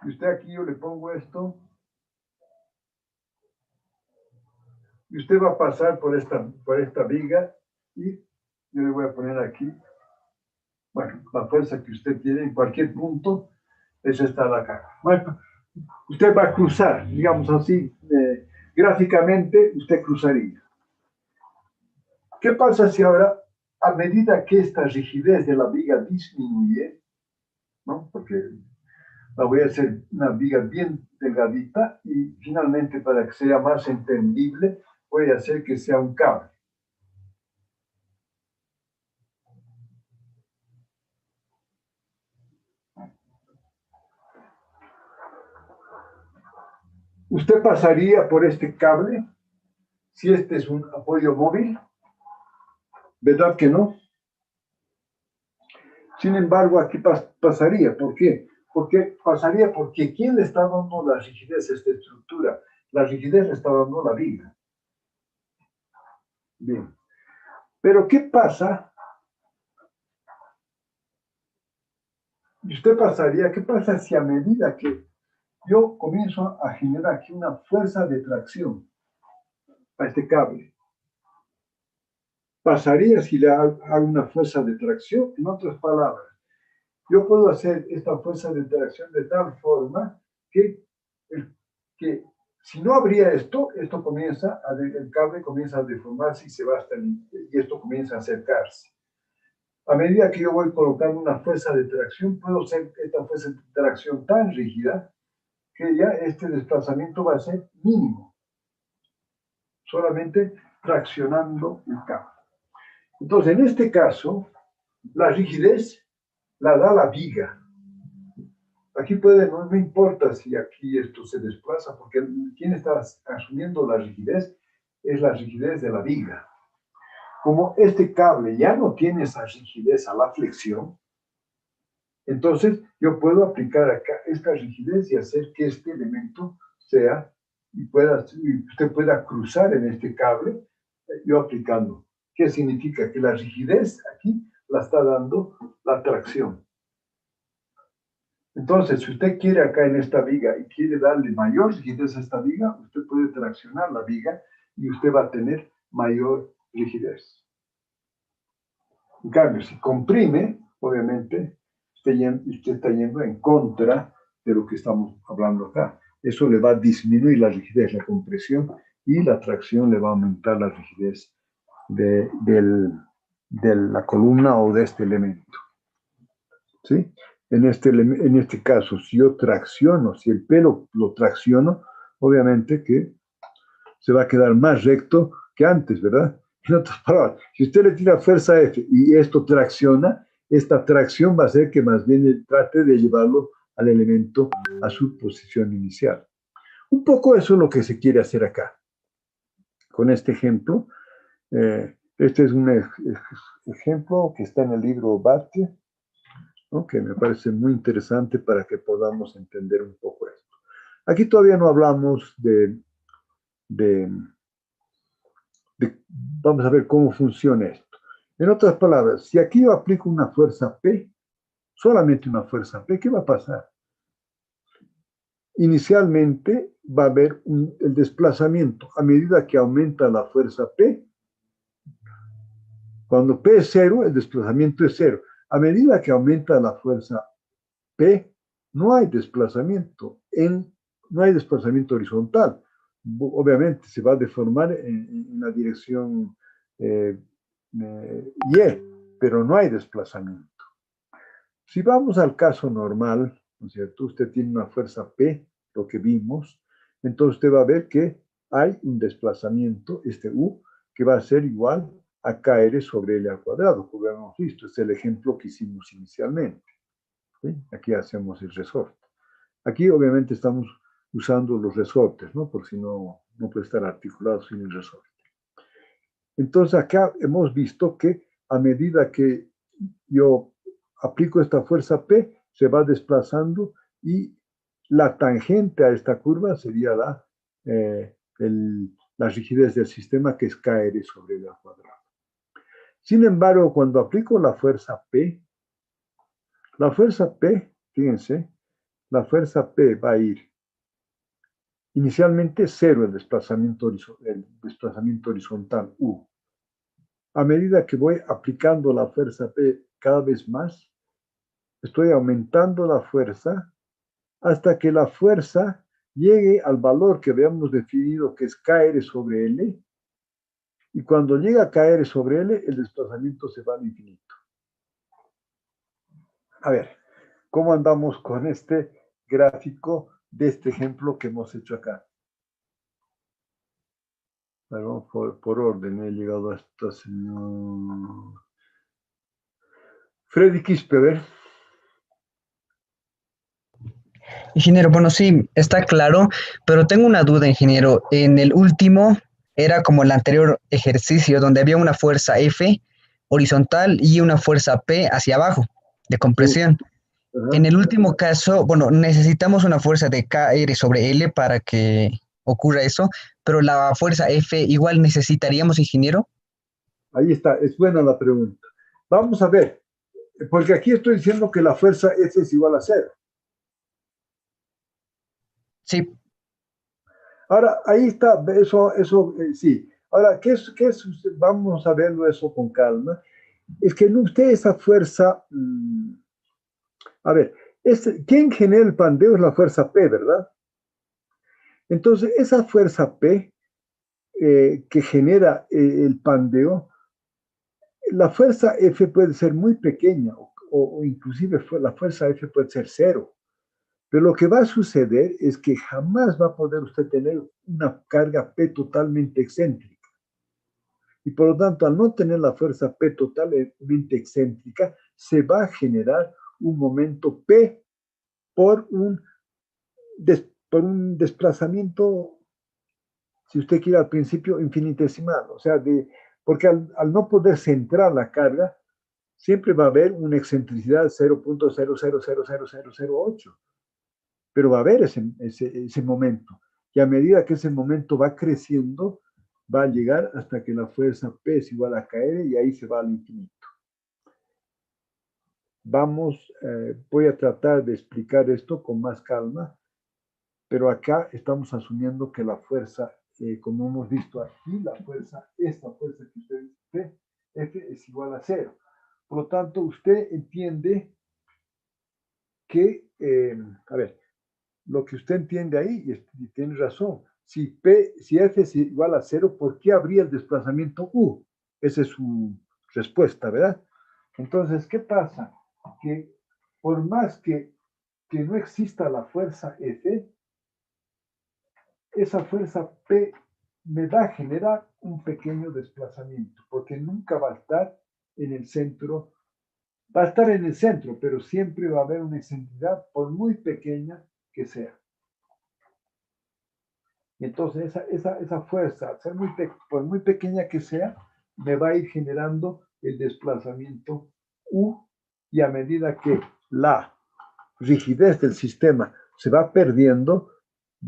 Y usted aquí, yo le pongo esto. Y usted va a pasar por esta viga. Y yo le voy a poner aquí. Bueno, la fuerza que usted tiene en cualquier punto es esta de acá. Bueno, usted va a cruzar, digamos así, gráficamente usted cruzaría. ¿Qué pasa si ahora, a medida que esta rigidez de la viga disminuye, ¿no? Porque La voy a hacer una viga bien delgadita y finalmente, para que sea más entendible, voy a hacer que sea un cable. Usted pasaría por este cable, si este es un apoyo móvil, ¿verdad que no? Sin embargo, aquí pasaría. ¿Por qué? Porque pasaría porque ¿quién le está dando la rigidez a esta estructura? La rigidez le está dando la viga. Bien. Pero ¿qué pasa? Y usted pasaría, ¿qué pasa si a medida que yo comienzo a generar aquí una fuerza de tracción a este cable? Pasaría si le hago una fuerza de tracción. En otras palabras, yo puedo hacer esta fuerza de tracción de tal forma que si no habría esto, el cable comienza a deformarse y se va y esto comienza a acercarse. A medida que yo voy colocando una fuerza de tracción, puedo hacer esta fuerza de tracción tan rígida que ya este desplazamiento va a ser mínimo, solamente traccionando el cable. Entonces, en este caso, la rigidez la da la viga. Aquí no importa si aquí esto se desplaza, porque quien está asumiendo la rigidez es la rigidez de la viga. Como este cable ya no tiene esa rigidez a la flexión, entonces yo puedo aplicar acá esta rigidez y hacer que este elemento sea, y usted pueda cruzar en este cable, yo aplicando. ¿Qué significa? Que la rigidez aquí la está dando la tracción. Entonces, si usted quiere acá en esta viga y quiere darle mayor rigidez a esta viga, usted puede traccionar la viga y usted va a tener mayor rigidez. En cambio, si comprime, obviamente, usted está yendo en contra de lo que estamos hablando acá. Eso le va a disminuir la rigidez, la compresión, y la tracción le va a aumentar la rigidez de la columna o de este elemento. ¿Sí? En este caso, si yo tracciono, si el pelo lo tracciono, obviamente que se va a quedar más recto que antes, ¿verdad? En otras palabras, si usted le tira fuerza F y esto tracciona, esta tracción va a hacer que más bien trate de llevarlo al elemento a su posición inicial. Un poco eso es lo que se quiere hacer acá. Con este ejemplo, este es un ejemplo que está en el libro Batke, ¿no? Que me parece muy interesante para que podamos entender un poco esto. Aquí todavía no hablamos vamos a ver cómo funciona esto. En otras palabras, si aquí yo aplico una fuerza P, solamente una fuerza P, ¿qué va a pasar? Inicialmente va a haber el desplazamiento. A medida que aumenta la fuerza P, cuando P es 0, el desplazamiento es 0. A medida que aumenta la fuerza P, no hay desplazamiento horizontal. Obviamente se va a deformar en la dirección Y, pero no hay desplazamiento. Si vamos al caso normal, ¿no es cierto? Usted tiene una fuerza P, lo que vimos, entonces usted va a ver que hay un desplazamiento, este U, que va a ser igual a KR sobre L al cuadrado, como hemos visto, es el ejemplo que hicimos inicialmente. ¿Sí? Aquí hacemos el resorte. Aquí obviamente estamos usando los resortes, ¿no? Por si no puede estar articulado sin el resorte. Entonces acá hemos visto que a medida que yo aplico esta fuerza P, se va desplazando y la tangente a esta curva sería la rigidez del sistema, que es KR sobre L al cuadrado. Sin embargo, cuando aplico la fuerza P, fíjense, la fuerza P va a ir inicialmente 0 el desplazamiento horizontal U. A medida que voy aplicando la fuerza P cada vez más, estoy aumentando la fuerza hasta que la fuerza llegue al valor que habíamos definido, que es KR sobre L. Y cuando llega a KR sobre L, el desplazamiento se va al infinito. A ver, ¿cómo andamos con este gráfico de este ejemplo que hemos hecho acá. A ver, vamos por orden, he llegado hasta señor Freddy Quispe, a ver. Ingeniero, bueno, sí, está claro, pero tengo una duda, ingeniero. En el último era como el anterior ejercicio, donde había una fuerza F horizontal y una fuerza P hacia abajo, de compresión. En el último caso, bueno, necesitamos una fuerza de KR sobre L para que ocurra eso, pero la fuerza F igual necesitaríamos, ingeniero. Ahí está, es buena la pregunta. Vamos a ver, porque aquí estoy diciendo que la fuerza F es igual a 0. Sí. Ahora, ahí está, eso sí. Ahora, ¿qué es? Vamos a verlo eso con calma. Es que usted esa fuerza, a ver, ¿quién genera el pandeo? Es la fuerza P, ¿verdad? Entonces, esa fuerza P que genera el pandeo, la fuerza F puede ser muy pequeña o inclusive la fuerza F puede ser 0. Pero lo que va a suceder es que jamás va a poder usted tener una carga P totalmente excéntrica. Y por lo tanto, al no tener la fuerza P totalmente excéntrica, se va a generar un momento P por un desplazamiento, si usted quiere, al principio infinitesimal. O sea, porque al no poder centrar la carga, siempre va a haber una excentricidad de 0.00000008. Pero va a haber ese momento. Y a medida que ese momento va creciendo, va a llegar hasta que la fuerza P es igual a KR y ahí se va al infinito. Voy a tratar de explicar esto con más calma, pero acá estamos asumiendo que la fuerza, como hemos visto aquí, esta fuerza que usted dice, F es igual a 0. Por lo tanto, usted entiende que, a ver, lo que usted entiende ahí, y tiene razón, si F es igual a 0, ¿por qué habría el desplazamiento U? Esa es su respuesta, ¿verdad? Entonces, ¿qué pasa? Que por más que no exista la fuerza F, esa fuerza P me va a generar un pequeño desplazamiento, porque nunca va a estar en el centro. Va a estar en el centro, pero siempre va a haber una excentricidad, por muy pequeña que sea. Y entonces esa fuerza, por muy pequeña que sea, me va a ir generando el desplazamiento U, y a medida que la rigidez del sistema se va perdiendo,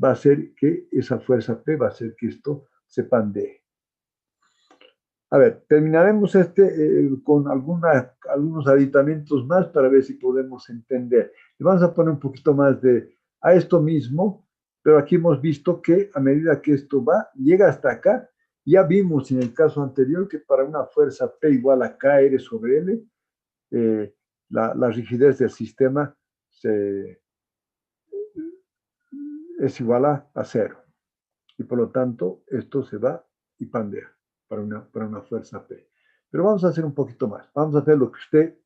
va a hacer que esa fuerza P va a hacer que esto se pandee. A ver, terminaremos con algunos aditamentos más para ver si podemos entender. Y vamos a poner un poquito más a esto mismo, pero aquí hemos visto que a medida que esto llega hasta acá, ya vimos en el caso anterior que para una fuerza P igual a KR sobre L, la rigidez del sistema es igual a 0. Y por lo tanto, esto se va y pandea para una fuerza P. Pero vamos a hacer un poquito más. Vamos a hacer lo que usted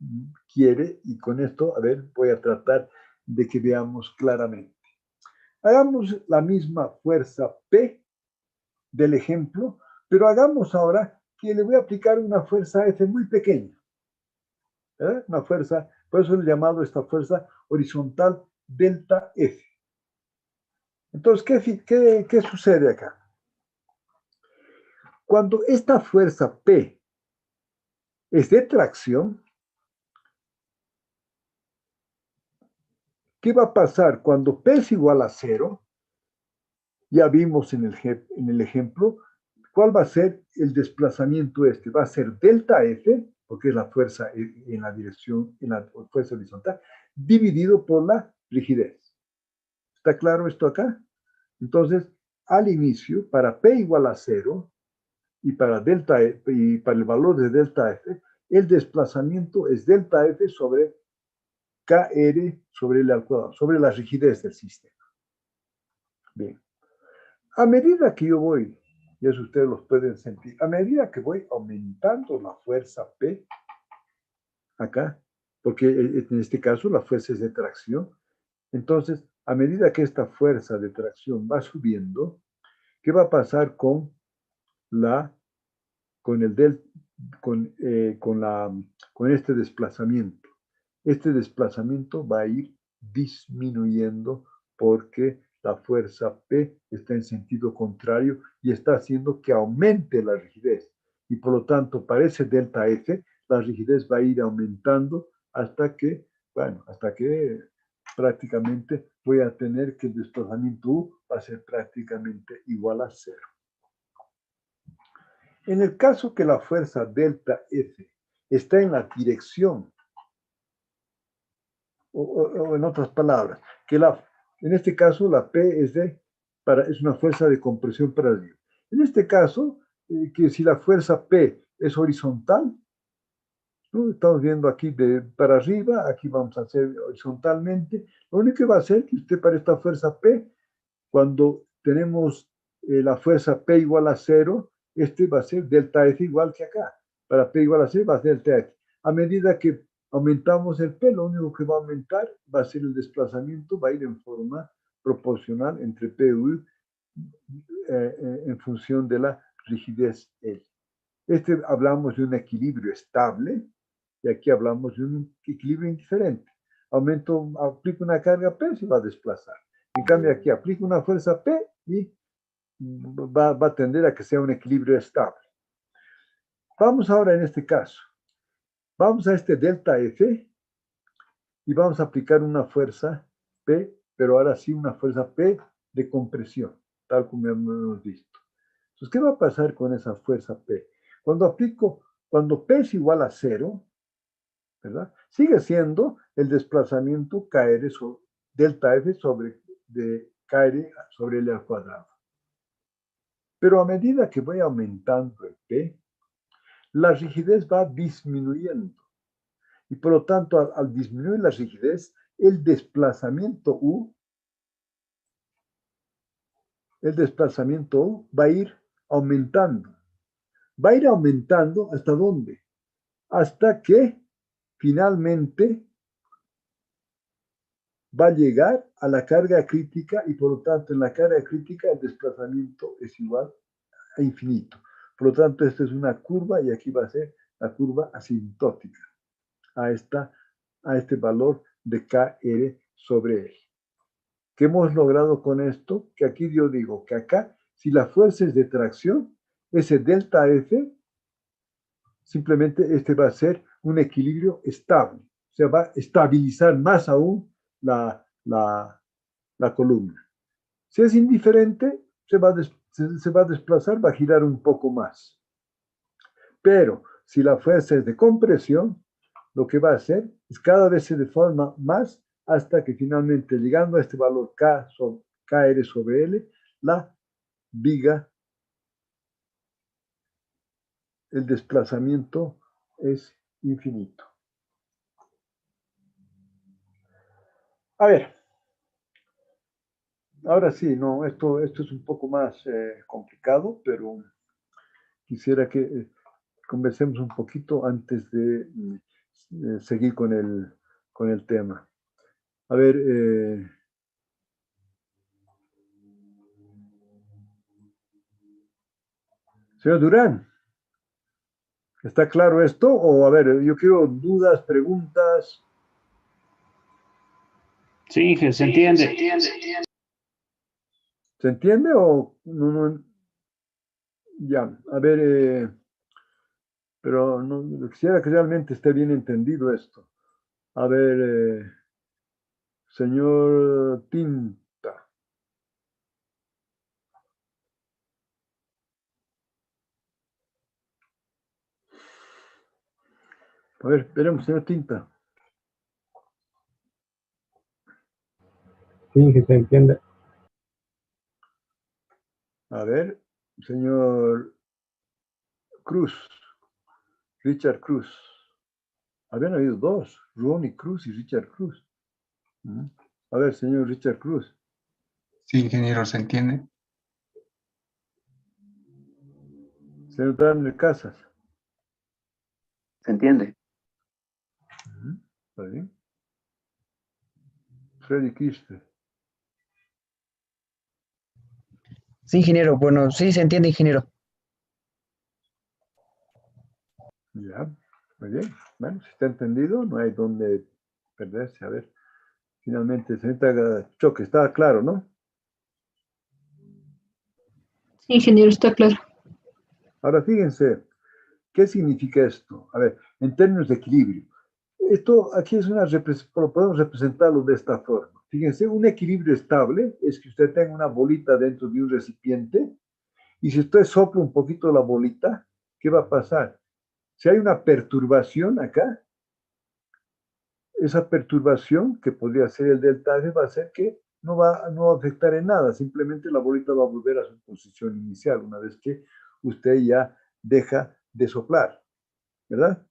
quiere y con esto, a ver, voy a tratar de que veamos claramente. Hagamos la misma fuerza P del ejemplo, pero hagamos ahora que le voy a aplicar una fuerza F muy pequeña. Una fuerza, por eso le he llamado esta fuerza horizontal delta F. Entonces, ¿qué sucede acá? Cuando esta fuerza P es de tracción, ¿qué va a pasar? Cuando P es igual a 0, ya vimos en el ejemplo, ¿cuál va a ser el desplazamiento este? Va a ser delta F, porque es la fuerza en la dirección, en la fuerza horizontal, dividido por la rigidez. ¿Está claro esto acá? Entonces, al inicio, para P igual a 0, y para delta F, y para el valor de delta F, el desplazamiento es delta F sobre KR sobre L al cuadrado, sobre la rigidez del sistema. Bien. A medida que yo voy, y eso ustedes los pueden sentir, a medida que voy aumentando la fuerza P, acá, porque en este caso la fuerza es de tracción, entonces a medida que esta fuerza de tracción va subiendo, ¿qué va a pasar con este desplazamiento? Este desplazamiento va a ir disminuyendo porque la fuerza P está en sentido contrario y está haciendo que aumente la rigidez. Y por lo tanto, para ese delta F, la rigidez va a ir aumentando hasta que prácticamente voy a tener que el desplazamiento U va a ser prácticamente igual a 0. En el caso que la fuerza delta F está en la dirección, o en otras palabras, en este caso la P es una fuerza de compresión para arriba. En este caso, que si la fuerza P es horizontal, ¿no? Estamos viendo aquí para arriba, aquí vamos a hacer horizontalmente. Lo único que va a hacer que usted para esta fuerza P, cuando tenemos la fuerza P igual a 0, este va a ser delta F igual que acá. Para P igual a 0 va a ser delta F. A medida que aumentamos el P, lo único que va a aumentar va a ser el desplazamiento, va a ir en forma proporcional entre P y U en función de la rigidez L. Hablamos de un equilibrio estable y aquí hablamos de un equilibrio indiferente. Aplico una carga P, se va a desplazar. En cambio aquí aplico una fuerza P y va a tender a que sea un equilibrio estable. Vamos ahora en este caso. Vamos a este delta F y vamos a aplicar una fuerza P, pero ahora sí una fuerza P de compresión, tal como hemos visto. Entonces, ¿qué va a pasar con esa fuerza P? Cuando P es igual a 0, ¿verdad? Sigue siendo el desplazamiento delta F de KR sobre L al cuadrado. Pero a medida que voy aumentando el P, la rigidez va disminuyendo. Y por lo tanto, al disminuir la rigidez, el desplazamiento U va a ir aumentando. Va a ir aumentando ¿hasta dónde? Hasta que finalmente va a llegar a la carga crítica y por lo tanto en la carga crítica el desplazamiento es igual a infinito. Por lo tanto, esta es una curva y aquí va a ser la curva asintótica a este valor de KR sobre L. ¿Qué hemos logrado con esto? Que aquí yo digo que acá, si la fuerza es de tracción, ese delta F, simplemente este va a ser un equilibrio estable. O sea, va a estabilizar más aún la columna. Si es indiferente, se va a desplazar, va a girar un poco más. Pero si la fuerza es de compresión, lo que va a hacer es cada vez se deforma más hasta que finalmente, llegando a este valor KR sobre L, la viga, el desplazamiento es infinito. A ver, ahora sí, no, esto es un poco más complicado, pero quisiera que conversemos un poquito antes de seguir con el tema. A ver, señor Durán, ¿está claro esto? O a ver, yo quiero dudas, preguntas. Sí, Inge, se entiende. ¿Se entiende o no? Ya, a ver, pero no, quisiera que realmente esté bien entendido esto. A ver, señor Tinta. A ver, veremos, señor Tinta. Sí, que se entiende. A ver, señor Cruz, Richard Cruz. Habían habido dos, Ronnie Cruz y Richard Cruz. A ver, señor Richard Cruz. Sí, ingeniero, ¿se entiende? Señor Daniel Casas. ¿Se entiende? Está bien. Freddy Kirchner. Sí, ingeniero. Bueno, sí se entiende, ingeniero. Ya, muy bien. Bueno, si está entendido, no hay dónde perderse. A ver, finalmente, señorita Choque, está claro, ¿no? Sí, ingeniero, está claro. Ahora fíjense, ¿qué significa esto? A ver, en términos de equilibrio. Esto aquí es podemos representarlo de esta forma. Fíjense, un equilibrio estable es que usted tenga una bolita dentro de un recipiente y si usted sopla un poquito la bolita, ¿qué va a pasar? Si hay una perturbación acá, esa perturbación, que podría ser el delta F, va a hacer que no va a afectar en nada, simplemente la bolita va a volver a su posición inicial una vez que usted ya deja de soplar, ¿verdad?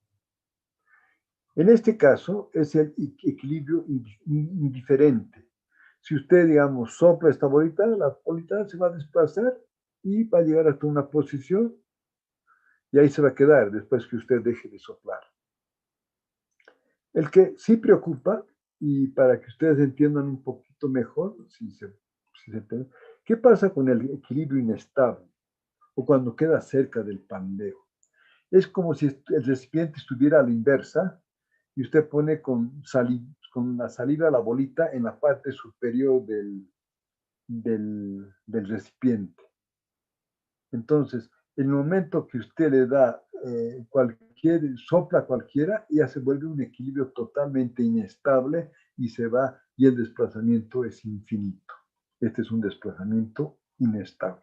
En este caso es el equilibrio indiferente. Si usted, digamos, sopla esta bolita, la bolita se va a desplazar y va a llegar hasta una posición y ahí se va a quedar después que usted deje de soplar. El que sí preocupa, y para que ustedes entiendan un poquito mejor, ¿qué pasa con el equilibrio inestable o cuando queda cerca del pandeo? Es como si el recipiente estuviera a la inversa y usted pone con la saliva la bolita en la parte superior del recipiente. Entonces, el momento que usted le da sopla cualquiera, ya se vuelve un equilibrio totalmente inestable y se va, y el desplazamiento es infinito. Este es un desplazamiento inestable.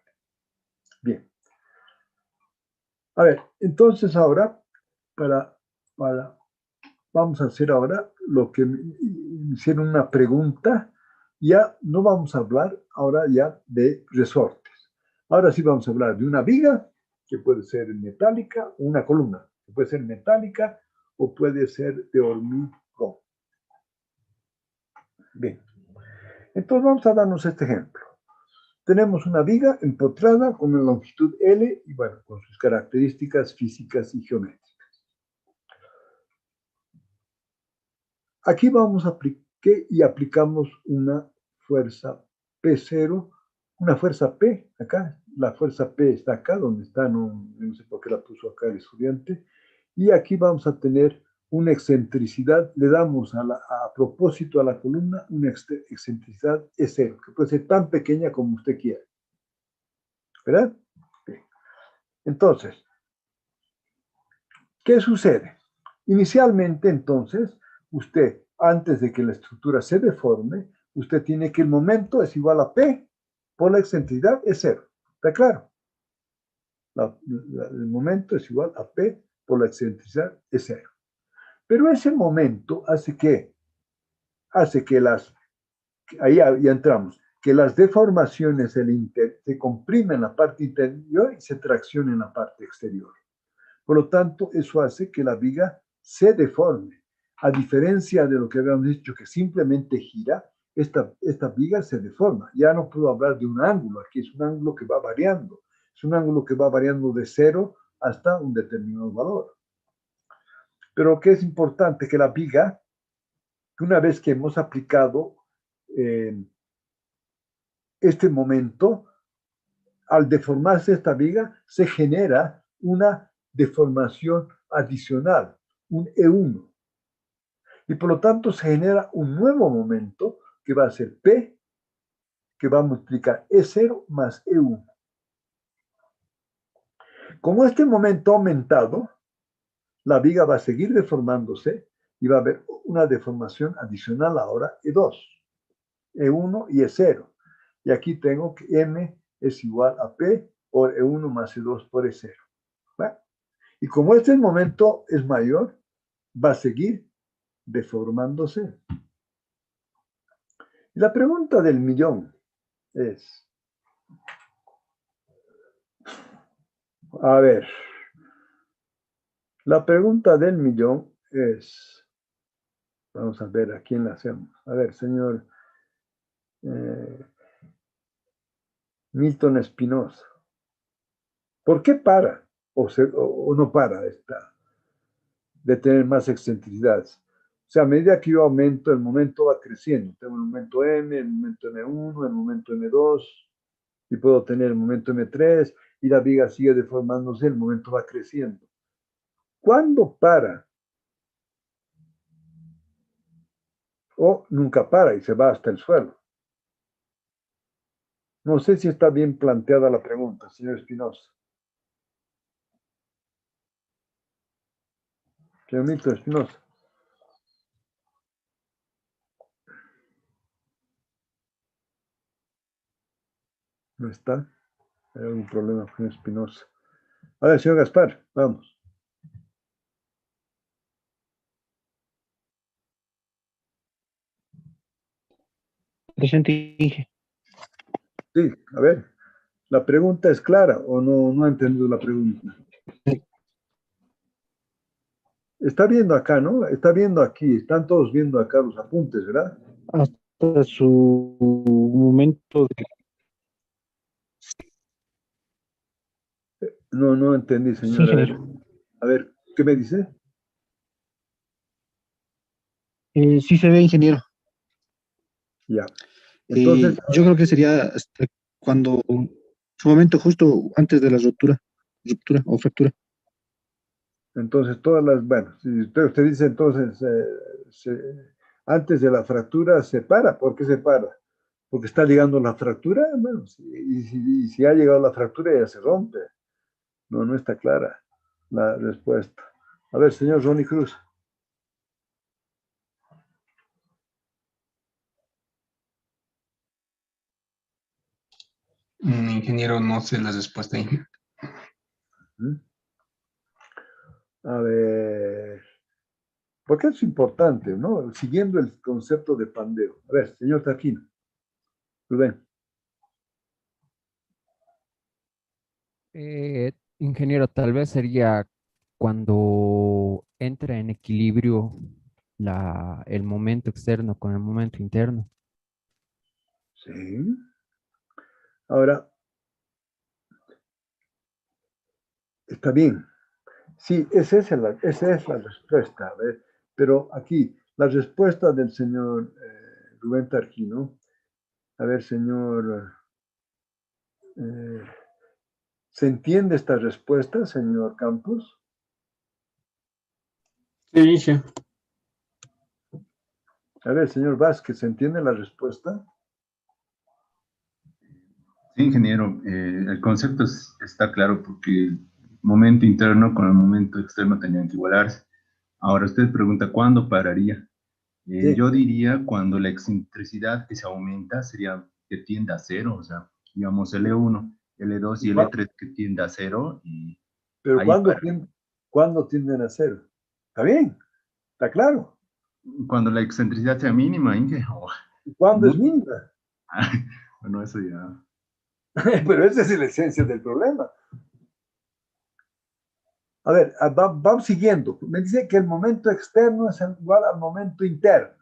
Bien. A ver, entonces ahora, vamos a hacer ahora lo que me hicieron una pregunta. Ya no vamos a hablar ahora ya de resortes. Ahora sí vamos a hablar de una viga, que puede ser metálica, o una columna, que puede ser metálica o puede ser de hormigón. Bien. Entonces vamos a darnos este ejemplo. Tenemos una viga empotrada con una longitud L y bueno, con sus características físicas y geométricas. Aquí vamos a aplicar y aplicamos una fuerza P0, una fuerza P, acá, la fuerza P está acá, donde está, no sé por qué la puso acá el estudiante, y aquí vamos a tener una excentricidad, le damos a propósito a la columna una excentricidad E0, que puede ser tan pequeña como usted quiera, ¿verdad? Bien. Entonces, ¿qué sucede? Inicialmente, entonces, usted, antes de que la estructura se deforme, usted tiene que el momento es igual a P por la excentricidad es 0. ¿Está claro? El momento es igual a P por la excentricidad es 0. Pero ese momento hace que ahí ya entramos, que las deformaciones se comprimen en la parte interior y se traccionen en la parte exterior. Por lo tanto, eso hace que la viga se deforme. A diferencia de lo que habíamos dicho, que simplemente gira, esta viga se deforma. Ya no puedo hablar de un ángulo, aquí es un ángulo que va variando. Es un ángulo que va variando de 0 hasta un determinado valor. Pero lo que es importante, que la viga, una vez que hemos aplicado este momento, al deformarse esta viga, se genera una deformación adicional, un E1. Y por lo tanto se genera un nuevo momento que va a ser P, que va a multiplicar E0 más E1. Como este momento ha aumentado, la viga va a seguir deformándose y va a haber una deformación adicional ahora E2, E1 y E0. Y aquí tengo que M es igual a P por E1 más E2 por E0. ¿Va? Y como este momento es mayor, va a seguir deformándose. Y la pregunta del millón es, a ver, la pregunta del millón es, vamos a ver a quién la hacemos. A ver, señor Milton Espinosa, ¿por qué para o no para de tener más excentricidades? O sea, a medida que yo aumento, el momento va creciendo. Tengo el momento M, el momento M1, el momento M2. Y puedo tener el momento M3 y la viga sigue deformándose, el momento va creciendo. ¿Cuándo para? O nunca para y se va hasta el suelo. No sé si está bien planteada la pregunta, señor Espinosa. Señor Milton Espinosa. No está. Hay algún problema con el señor Espinosa. A ver, señor Gaspar, vamos. Presente, Inge. Sí, a ver. ¿La pregunta es clara o no ha entendido la pregunta? Está viendo acá, ¿no? Está viendo aquí. Están todos viendo acá los apuntes, ¿verdad? Hasta su momento de... No entendí, Sí, señor. ingeniero. A ver, ¿qué me dice? Sí se ve, ingeniero. Ya. Entonces, Yo creo que sería hasta cuando su momento justo antes de la ruptura o fractura. entonces todas las, bueno, si usted dice entonces, antes de la fractura se para. ¿Por qué se para? Porque está llegando la fractura. Bueno, y si ha llegado la fractura ya se rompe. No está clara la respuesta. A ver, señor Ronnie Cruz. Ingeniero, no sé la respuesta. A ver, porque es importante, ¿no? Siguiendo el concepto de pandeo. A ver, señor Taquín. Rubén. Ingeniero, tal vez sería cuando entra en equilibrio el momento externo con el momento interno. Sí. Ahora, está bien. Sí, esa es la respuesta. A ver, pero aquí, la respuesta del señor Rubén Tarquino. A ver, señor, ¿se entiende esta respuesta, señor Campos? Sí, Inge. A ver, señor Vázquez, ¿se entiende la respuesta? Sí, ingeniero, el concepto está claro porque el momento interno con el momento externo tenían que igualarse. Ahora usted pregunta, ¿cuándo pararía? Sí. Yo diría cuando la excentricidad que se aumenta sería que tiende a cero, o sea, digamos L1, L2 y L3 que tiende a cero y Pero ahí ¿cuándo tienden a cero? Está bien, está claro. cuando la excentricidad sea mínima, Inge. ¿Cuándo es mínima? Bueno, eso ya. Pero esa es la esencia del problema. A ver, vamos siguiendo. Me dice que el momento externo es igual al momento interno.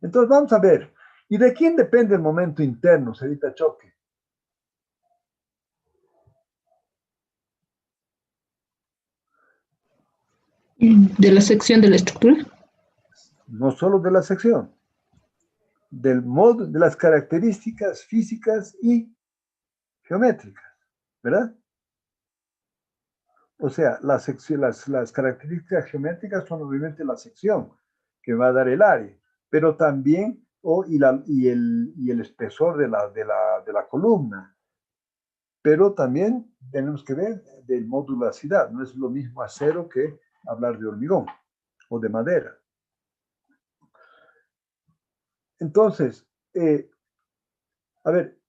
Entonces vamos a ver. ¿Y de quién depende el momento interno, señorita Choque? ¿De la sección de la estructura? No solo de la sección, del modo, de las características físicas y geométricas, ¿verdad? O sea, las características geométricas son obviamente la sección que va a dar el área, pero también y el espesor de la columna. Pero también tenemos que ver de modularidad. No es lo mismo acero que hablar de hormigón o de madera. Entonces, a ver,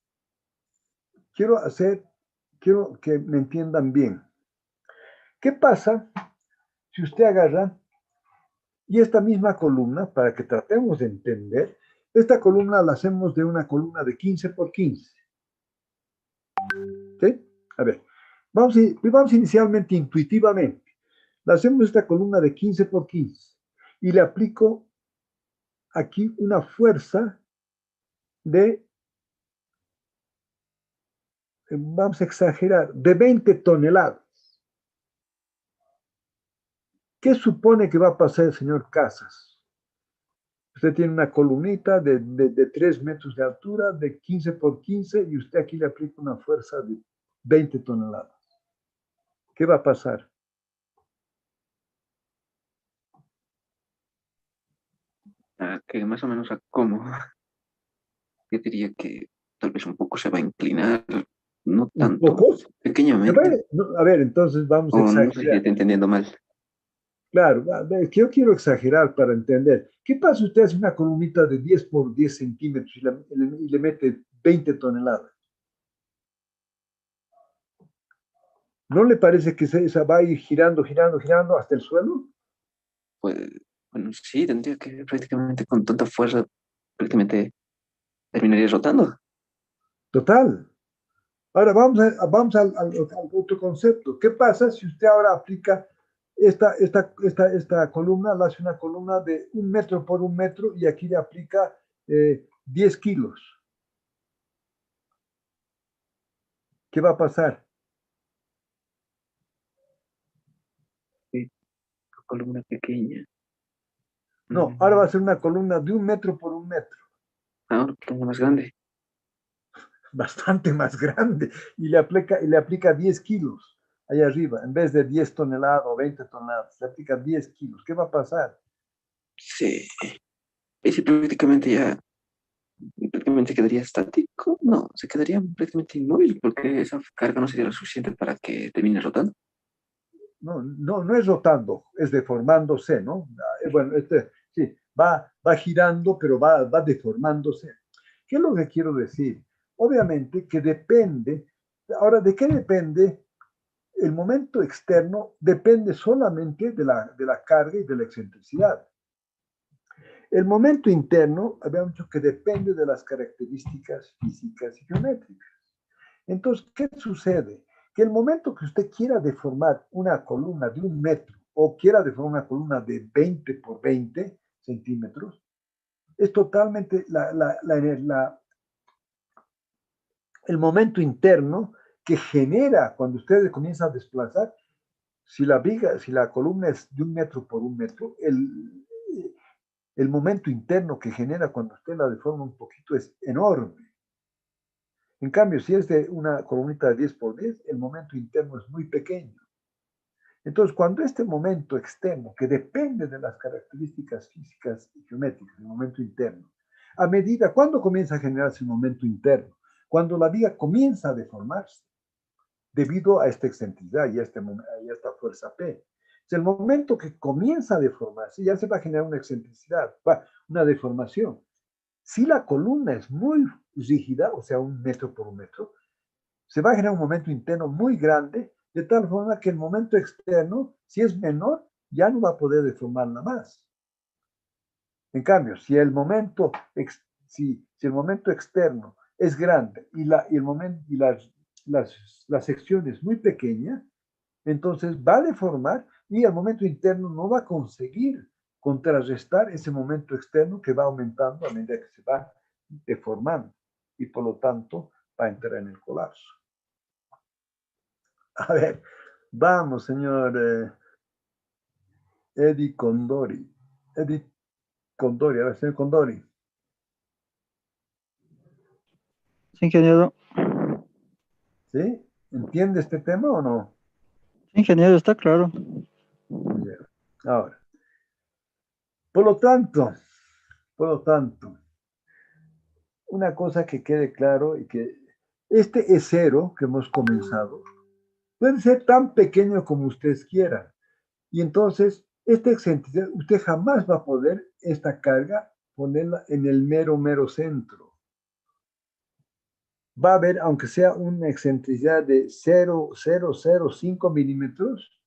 quiero que me entiendan bien. ¿Qué pasa si usted agarra y esta misma columna, para que tratemos de entender, esta columna la hacemos de una columna de 15 por 15? ¿Sí? A ver, vamos inicialmente intuitivamente. La hacemos esta columna de 15 por 15 y le aplico aquí una fuerza de, vamos a exagerar, de 20 toneladas. ¿Qué supone que va a pasar, señor Casas? Usted tiene una columnita de 3 metros de altura, de 15 por 15, y usted aquí le aplica una fuerza de 20 toneladas. ¿Qué va a pasar? Que más o menos a cómo. Yo diría que tal vez un poco se va a inclinar, no ¿Un tanto, poco? pequeñamente. A ver, entonces vamos a O no sé si exagerar. estoy entendiendo mal. Claro, a ver, que yo quiero exagerar para entender. ¿Qué pasa si usted hace una columnita de 10 por 10 centímetros y le mete 20 toneladas? ¿No le parece que esa va a ir girando, girando, girando hasta el suelo? Pues, bueno, sí, tendría que prácticamente con tanta fuerza, prácticamente terminaría rotando. Total. Ahora vamos al otro concepto. ¿Qué pasa si usted ahora aplica esta columna, la hace una columna de 1 metro por 1 metro y aquí le aplica 10 kilos? ¿Qué va a pasar? Sí, columna pequeña. No, ahora va a ser una columna de 1 metro por 1 metro. Ah, una columna más grande. Bastante más grande. Y le aplica 10 kilos ahí arriba. En vez de 10 toneladas o 20 toneladas, le aplica 10 kilos. ¿Qué va a pasar? Sí. Y si prácticamente quedaría estático, no, se quedaría prácticamente inmóvil porque esa carga no sería lo suficiente para que termine rotando. No es rotando, es deformándose, ¿no? Bueno, sí, va girando, pero va deformándose. ¿Qué es lo que quiero decir? Obviamente que depende. Ahora, ¿de qué depende? El momento externo depende solamente de la carga y de la excentricidad. El momento interno, habíamos dicho que depende de las características físicas y geométricas. Entonces, ¿qué sucede? Que el momento que usted quiera deformar una columna de 1 metro o quiera deformar una columna de 20 por 20 centímetros, es totalmente el momento interno que genera cuando usted comienza a desplazar. Si la columna es de 1 metro por 1 metro, el momento interno que genera cuando usted la deforma un poquito es enorme. En cambio, si es de una columnita de 10 por 10, el momento interno es muy pequeño. Entonces, cuando este momento externo, que depende de las características físicas y geométricas, el momento interno, a medida, ¿cuándo comienza a generarse el momento interno? Cuando la viga comienza a deformarse, debido a esta excentricidad y a esta fuerza P. Es el momento que comienza a deformarse, ya se va a generar una excentricidad, una deformación. Si la columna es muy rígida, o sea, 1 metro por 1 metro, se va a generar un momento interno muy grande, de tal forma que el momento externo, si es menor, ya no va a poder deformarla más. En cambio, si el momento externo es grande y la sección es muy pequeña, entonces va a deformar y el momento interno no va a conseguir contrarrestar ese momento externo que va aumentando a medida que se va deformando y por lo tanto va a entrar en el colapso. A ver, vamos, señor Eddie Condori. Eddie Condori, a ver, señor Condori. Sí, ingeniero. ¿Sí? ¿Entiende este tema o no? Sí, ingeniero, está claro. Bien. Ahora, por lo tanto, una cosa que quede claro y que este E0 que hemos comenzado puede ser tan pequeño como ustedes quieran. Y entonces, esta excentricidad, usted jamás va a poder esta carga ponerla en el mero centro. Va a haber, aunque sea una excentricidad de 0,005 milímetros,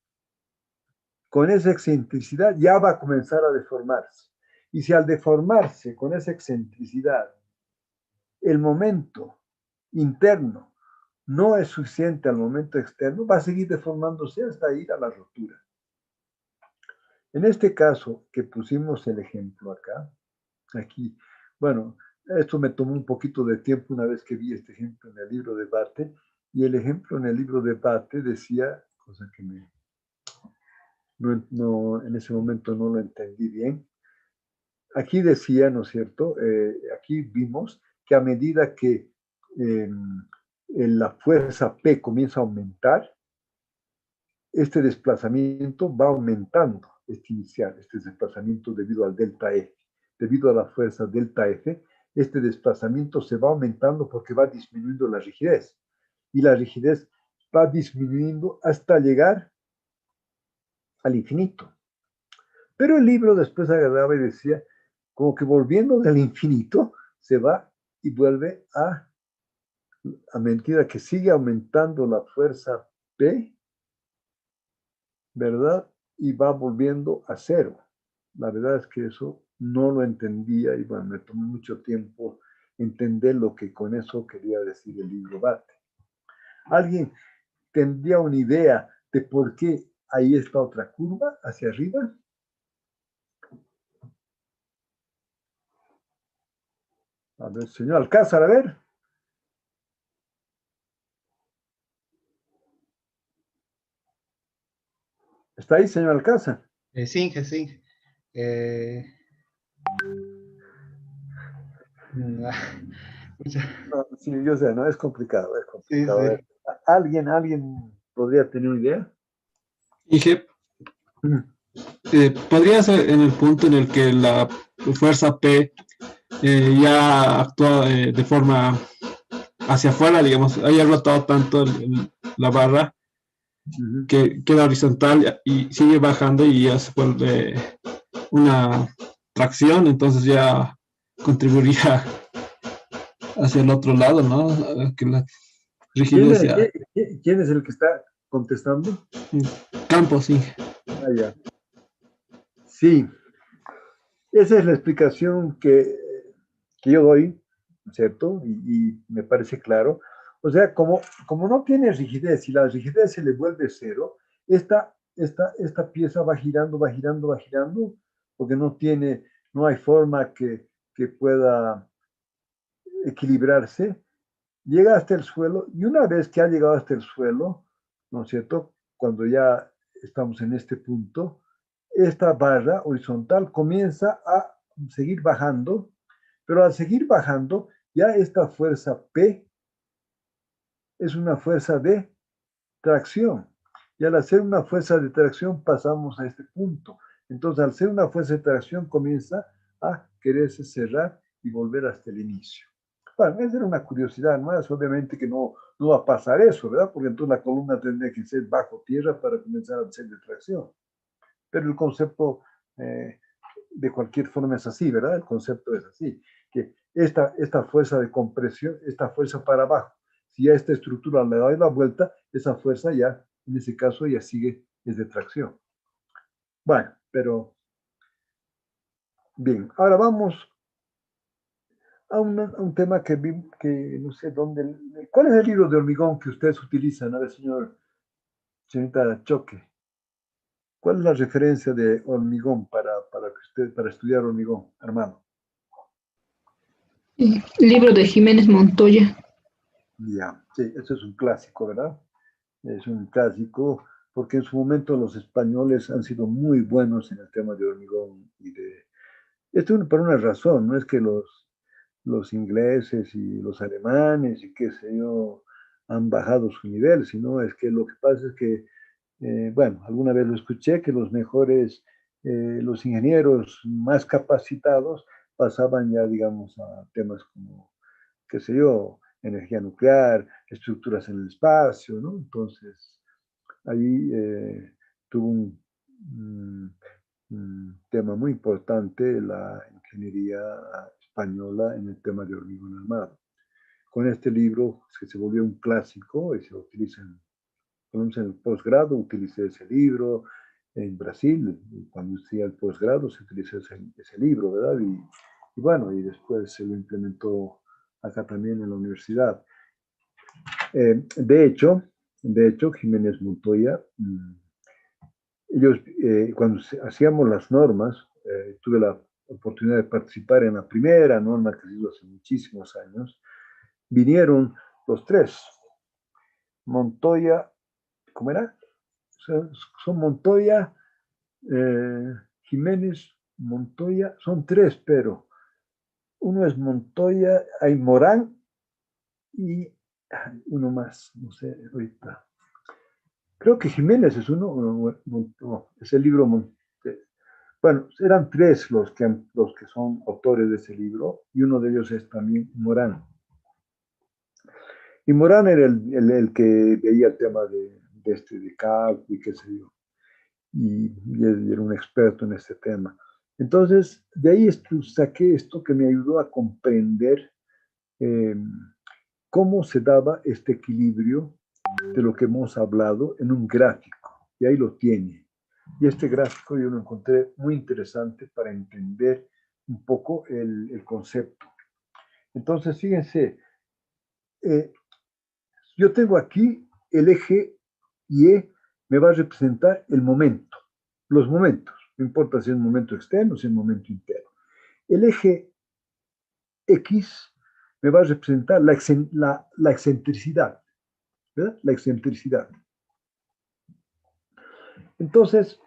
con esa excentricidad ya va a comenzar a deformarse. Y si al deformarse con esa excentricidad, el momento interno no es suficiente al momento externo, va a seguir deformándose hasta ir a la rotura. En este caso que pusimos el ejemplo acá, aquí, bueno, esto me tomó un poquito de tiempo una vez que vi este ejemplo en el libro de Bate, y el ejemplo en el libro de Bate decía, cosa que en ese momento no lo entendí bien, aquí decía, ¿no es cierto? Aquí vimos que a medida que la fuerza P comienza a aumentar, este desplazamiento va aumentando, este inicial, este desplazamiento debido al delta F, debido a la fuerza delta F, este desplazamiento se va aumentando porque va disminuyendo la rigidez, y la rigidez va disminuyendo hasta llegar al infinito. Pero el libro después agarraba y decía, como que volviendo del infinito, se va y vuelve a medida que sigue aumentando la fuerza P, ¿verdad? Y va volviendo a cero. La verdad es que eso no lo entendía y bueno, me tomó mucho tiempo entender lo que con eso quería decir el libro Bate. ¿Alguien tendría una idea de por qué ahí está otra curva hacia arriba? A ver, señor Alcázar, a ver. ¿Está ahí, señor Alcázar? Sí, sí. No, sí, yo sé, no, es complicado, es complicado. Sí, sí. ¿Alguien podría tener una idea? Inge, podría ser en el punto en el que la fuerza P ya actúa de forma hacia afuera, digamos, haya rotado tanto la barra que queda horizontal y sigue bajando y ya se vuelve una tracción, entonces ya contribuiría hacia el otro lado, ¿no? Que la rigidez ya... ¿Quién es el que está contestando? Campos, sí. Ah, ya. Sí, esa es la explicación que yo doy, ¿cierto? Y me parece claro. O sea, como no tiene rigidez y la rigidez se le vuelve cero, esta pieza va girando, va girando, va girando, porque no hay forma que pueda equilibrarse, llega hasta el suelo y una vez que ha llegado hasta el suelo, ¿no es cierto? Cuando ya estamos en este punto, esta barra horizontal comienza a seguir bajando, pero al seguir bajando, ya esta fuerza P es una fuerza de tracción. Y al hacer una fuerza de tracción pasamos a este punto. Entonces, al ser una fuerza de tracción comienza a quererse cerrar y volver hasta el inicio. Bueno, esa era una curiosidad más, obviamente que no va a pasar eso, ¿verdad? Porque entonces la columna tendría que ser bajo tierra para comenzar a hacer de tracción. Pero el concepto de cualquier forma es así, ¿verdad? El concepto es así, que esta fuerza de compresión, esta fuerza para abajo, si a esta estructura le doy la vuelta, esa fuerza ya, en ese caso, ya sigue, es de tracción. Bueno, pero bien, ahora vamos a un tema que no sé dónde. ¿Cuál es el libro de hormigón que ustedes utilizan? A ver, señorita Choque. ¿Cuál es la referencia de hormigón para estudiar hormigón, hermano? Libro de Jiménez Montoya. Ya, sí, eso es un clásico, ¿verdad? Es un clásico porque en su momento los españoles han sido muy buenos en el tema de hormigón esto por una razón, no es que los ingleses y los alemanes y qué sé yo han bajado su nivel, sino es que lo que pasa es que, bueno, alguna vez lo escuché, que los mejores, los ingenieros más capacitados pasaban ya, digamos, a temas como, qué sé yo, energía nuclear, estructuras en el espacio, ¿no? Entonces, ahí tuvo un tema muy importante la ingeniería española en el tema de hormigón armado. Con este libro que se volvió un clásico y se lo utiliza en el posgrado, utilicé ese libro en Brasil, cuando hacía el posgrado se utilizó ese libro, ¿verdad? Y bueno, y después se lo implementó acá también en la universidad. De hecho, Jiménez Montoya, ellos, cuando hacíamos las normas, tuve la oportunidad de participar en la primera norma que se hizo hace muchísimos años, vinieron los tres, Montoya, ¿cómo era? Son Montoya, Jiménez Montoya, son tres, pero uno es Montoya, hay Morán y uno más, no sé, ahorita. Creo que Jiménez es uno, no, es el libro. Bueno, eran tres los que son autores de ese libro, y uno de ellos es también Morán. Y Morán era el que veía el tema de cálculo y qué sé yo, y era un experto en este tema. Entonces, de ahí saqué esto que me ayudó a comprender cómo se daba este equilibrio de lo que hemos hablado en un gráfico, y ahí lo tiene. Y este gráfico yo lo encontré muy interesante para entender un poco el concepto. Entonces, fíjense, yo tengo aquí el eje Y, me va a representar el momento, los momentos, no importa si es un momento externo o si es un momento interno. El eje X me va a representar la excentricidad, ¿verdad? La excentricidad. Entonces,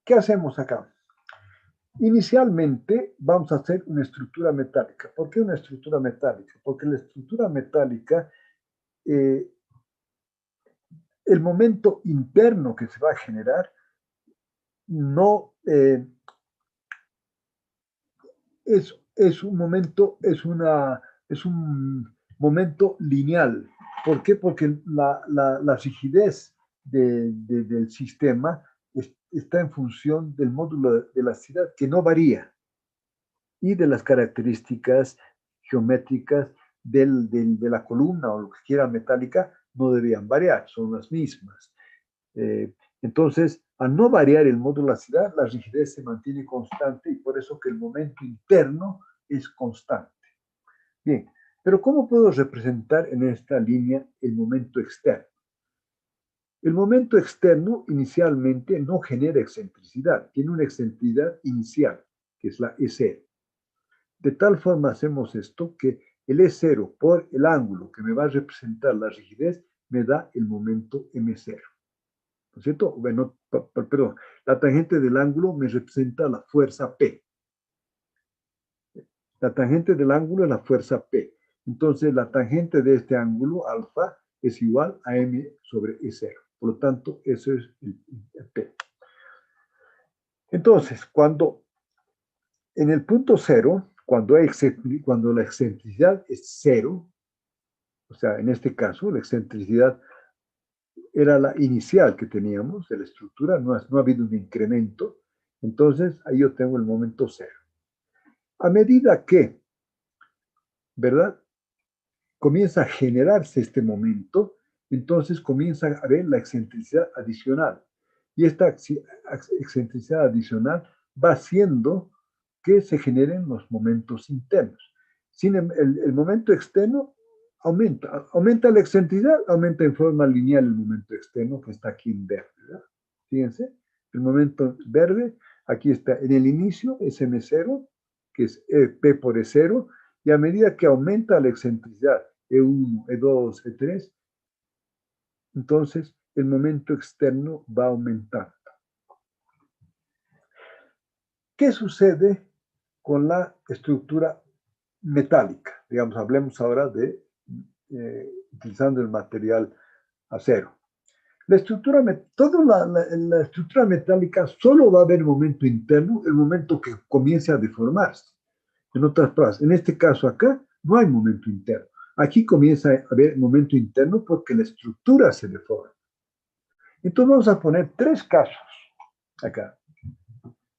¿qué hacemos acá? Inicialmente vamos a hacer una estructura metálica. ¿Por qué una estructura metálica? Porque la estructura metálica, el momento interno que se va a generar no es un momento, es un momento lineal. ¿Por qué? Porque la rigidez del sistema está en función del módulo de elasticidad, que no varía, y de las características geométricas de la columna o lo que quiera metálica, no deberían variar, son las mismas. Entonces, al no variar el módulo de elasticidad, la rigidez se mantiene constante, y por eso que el momento interno es constante. Bien, pero ¿cómo puedo representar en esta línea el momento externo? El momento externo inicialmente no genera excentricidad, tiene una excentricidad inicial, que es la E0. De tal forma hacemos esto que el E0 por el ángulo que me va a representar la rigidez me da el momento M0. ¿No es cierto? Bueno, perdón, la tangente del ángulo me representa la fuerza P. La tangente del ángulo es la fuerza P. Entonces, la tangente de este ángulo, alfa, es igual a M sobre E0. Por lo tanto, eso es el P. Entonces, cuando en el punto cero, cuando la excentricidad es cero, o sea, en este caso, la excentricidad era la inicial que teníamos de la estructura, no ha habido un incremento, entonces ahí yo tengo el momento cero. A medida que, ¿verdad?, comienza a generarse este momento, entonces comienza a haber la excentricidad adicional. Y esta excentricidad adicional va haciendo que se generen los momentos internos. Sin el momento externo aumenta la excentricidad, aumenta en forma lineal el momento externo, que está aquí en verde, ¿verdad? Fíjense, el momento verde, aquí está en el inicio, es M0, que es P por E0, y a medida que aumenta la excentricidad, E1, E2, E3, entonces el momento externo va aumentando. ¿Qué sucede con la estructura metálica? Digamos, hablemos ahora de utilizando el material acero. La estructura metálica solo va a haber momento interno el momento que comience a deformarse. En otras palabras, en este caso acá no hay momento interno. Aquí comienza a haber momento interno porque la estructura se deforma. Entonces vamos a poner tres casos acá.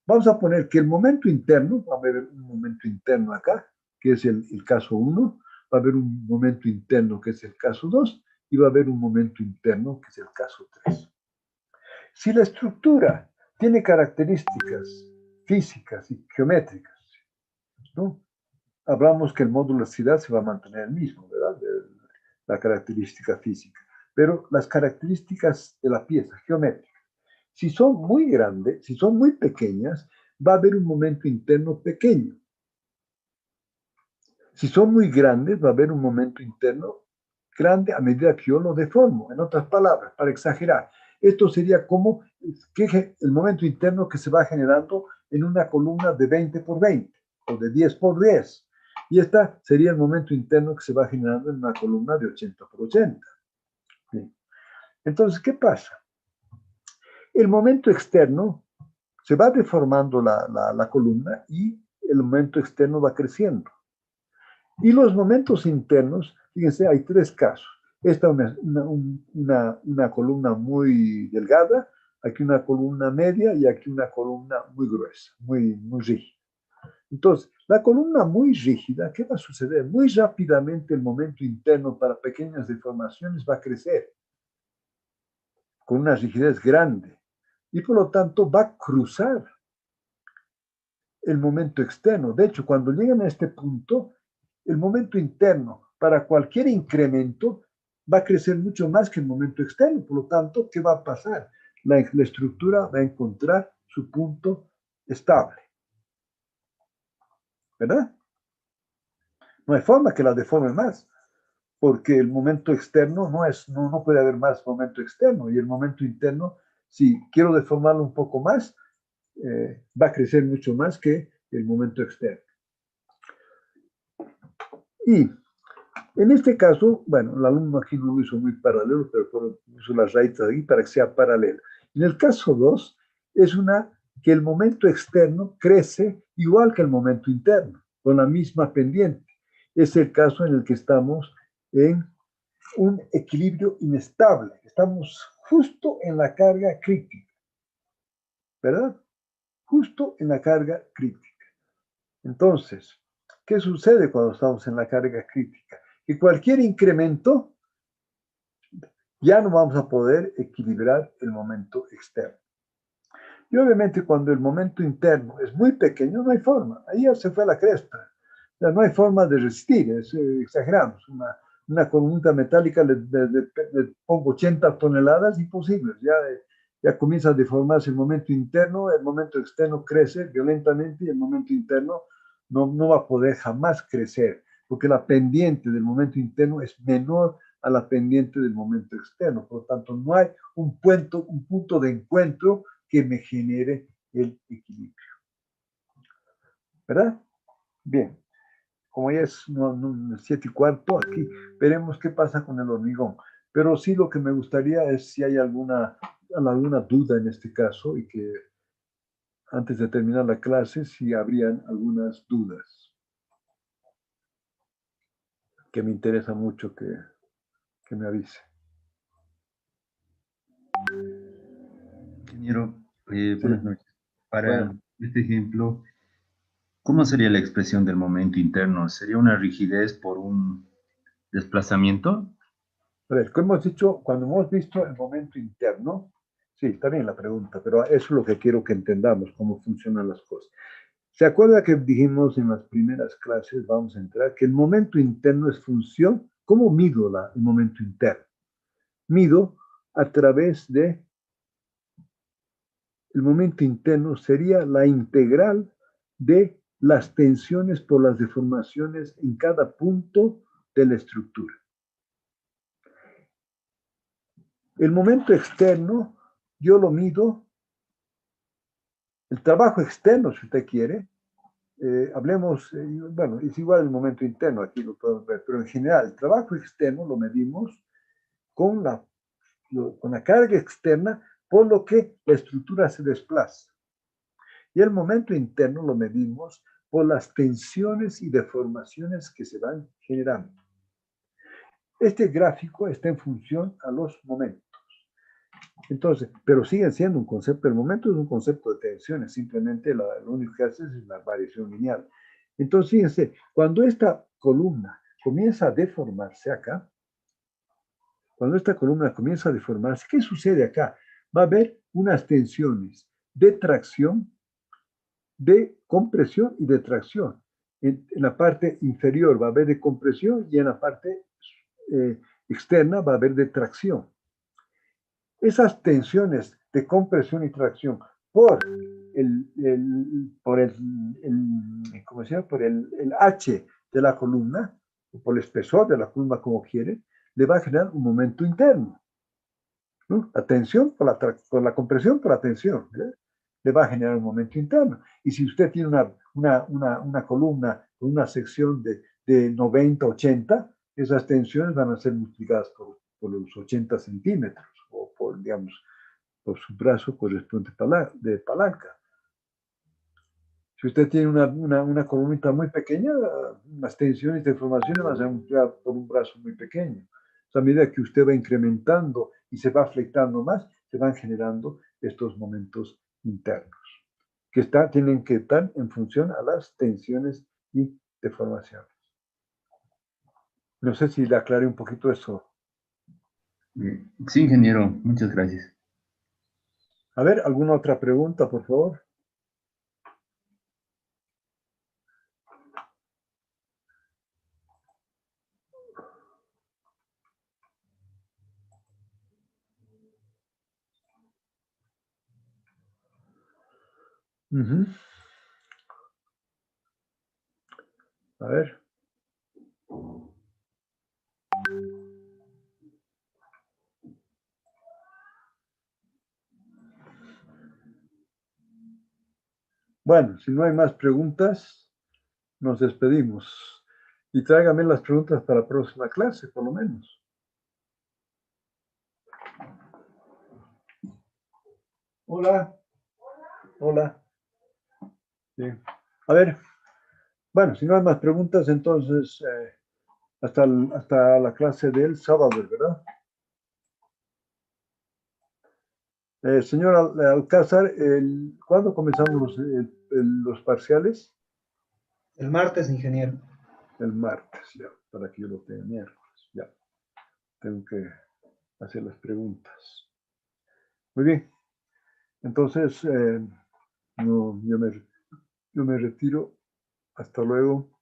Vamos a poner que el momento interno, va a haber un momento interno acá, que es el caso 1, va a haber un momento interno que es el caso 2, y va a haber un momento interno que es el caso 3. Si la estructura tiene características físicas y geométricas, ¿no?, hablamos que el módulo de elasticidad se va a mantener el mismo, ¿verdad?, la característica física, pero las características de la pieza geométrica, si son muy grandes, si son muy pequeñas, va a haber un momento interno pequeño. Si son muy grandes, va a haber un momento interno grande a medida que yo lo deformo. En otras palabras, para exagerar, Esto sería como el momento interno que se va generando en una columna de 20 por 20 o de 10 por 10. Y esta sería el momento interno que se va generando en una columna de 80 por 80. Bien. Entonces, ¿qué pasa? El momento externo se va deformando la columna y el momento externo va creciendo. Y los momentos internos, fíjense, hay tres casos. Esta es una columna muy delgada, aquí una columna media y aquí una columna muy gruesa, muy rígida. Entonces, la columna muy rígida, ¿qué va a suceder? Muy rápidamente el momento interno para pequeñas deformaciones va a crecer con una rigidez grande y por lo tanto va a cruzar el momento externo. De hecho, cuando llegan a este punto, el momento interno para cualquier incremento va a crecer mucho más que el momento externo. Por lo tanto, ¿qué va a pasar? La estructura va a encontrar su punto estable. ¿Verdad? No hay forma que la deforme más, porque el momento externo no puede haber más momento externo, y el momento interno, si quiero deformarlo un poco más, va a crecer mucho más que el momento externo. Y en este caso, bueno, el alumno aquí no lo hizo muy paralelo, pero puso las raíces aquí para que sea paralelo. En el caso 2, es que el momento externo crece igual que el momento interno, con la misma pendiente. Es el caso en el que estamos en un equilibrio inestable. Estamos justo en la carga crítica, ¿verdad? Justo en la carga crítica. Entonces, ¿qué sucede cuando estamos en la carga crítica? Que cualquier incremento ya no vamos a poder equilibrar el momento externo. Y obviamente cuando el momento interno es muy pequeño, no hay forma. Ahí ya se fue a la cresta. O sea, no hay forma de resistir, exageramos. Una columna metálica le pongo 80 toneladas, imposible. Ya comienza a deformarse el momento interno, el momento externo crece violentamente y el momento interno no va a poder jamás crecer, porque la pendiente del momento interno es menor a la pendiente del momento externo. Por lo tanto, no hay un punto de encuentro que me genere el equilibrio. ¿Verdad? Bien. Como ya es 7:15, aquí veremos qué pasa con el hormigón. Pero sí lo que me gustaría es si hay alguna duda en este caso y que antes de terminar la clase, si habrían algunas dudas. Que me interesa mucho que me avise. Ingeniero, buenas noches. Para este ejemplo, ¿cómo sería la expresión del momento interno? ¿Sería una rigidez por un desplazamiento? A ver, como hemos dicho, cuando hemos visto el momento interno, sí, está bien la pregunta, pero eso es lo que quiero que entendamos, cómo funcionan las cosas. ¿Se acuerda que dijimos en las primeras clases, vamos a entrar, que el momento interno es función? ¿Cómo mido el momento interno? Mido a través de el momento interno sería la integral de las tensiones por las deformaciones en cada punto de la estructura. El momento externo, yo lo mido, el trabajo externo, si usted quiere, hablemos, bueno, es igual el momento interno, aquí lo podemos ver, pero en general, el trabajo externo lo medimos con la carga externa, por lo que la estructura se desplaza. Y el momento interno lo medimos por las tensiones y deformaciones que se van generando. Este gráfico está en función a los momentos. Entonces, pero siguen siendo un concepto, el momento es un concepto de tensiones, simplemente lo único que hace es la variación lineal. Entonces, fíjense, cuando esta columna comienza a deformarse acá, cuando esta columna comienza a deformarse, ¿qué sucede acá? Va a haber unas tensiones de tracción, de compresión y de tracción. En la parte inferior va a haber de compresión y en la parte externa va a haber de tracción. Esas tensiones de compresión y tracción por el H de la columna, o por el espesor de la columna, como quiere, le va a generar un momento interno. ¿no? La tensión por la compresión por la tensión, le va a generar un momento interno. Y si usted tiene una columna con una sección de 90, 80, esas tensiones van a ser multiplicadas por los 80 centímetros, o por, digamos, por su brazo correspondiente de palanca. Si usted tiene una columnita muy pequeña, las tensiones y deformaciones van a ser multiplicadas por un brazo muy pequeño. A medida que usted va incrementando y se va flectando más, se van generando estos momentos internos, que tienen que estar en función a las tensiones y deformaciones. No sé si le aclaré un poquito eso. Sí, ingeniero, muchas gracias. A ver, ¿alguna otra pregunta, por favor? A ver. Bueno, si no hay más preguntas, nos despedimos. Y tráigame las preguntas para la próxima clase, por lo menos. Hola. Hola. Bien. A ver. Bueno, si no hay más preguntas, entonces hasta la clase del sábado, ¿verdad? Señor Alcázar, ¿cuándo comenzamos los parciales? El martes, ingeniero. El martes, ya, para que yo lo tenga miércoles, ya. Tengo que hacer las preguntas. Muy bien. Entonces, yo me retiro. Hasta luego.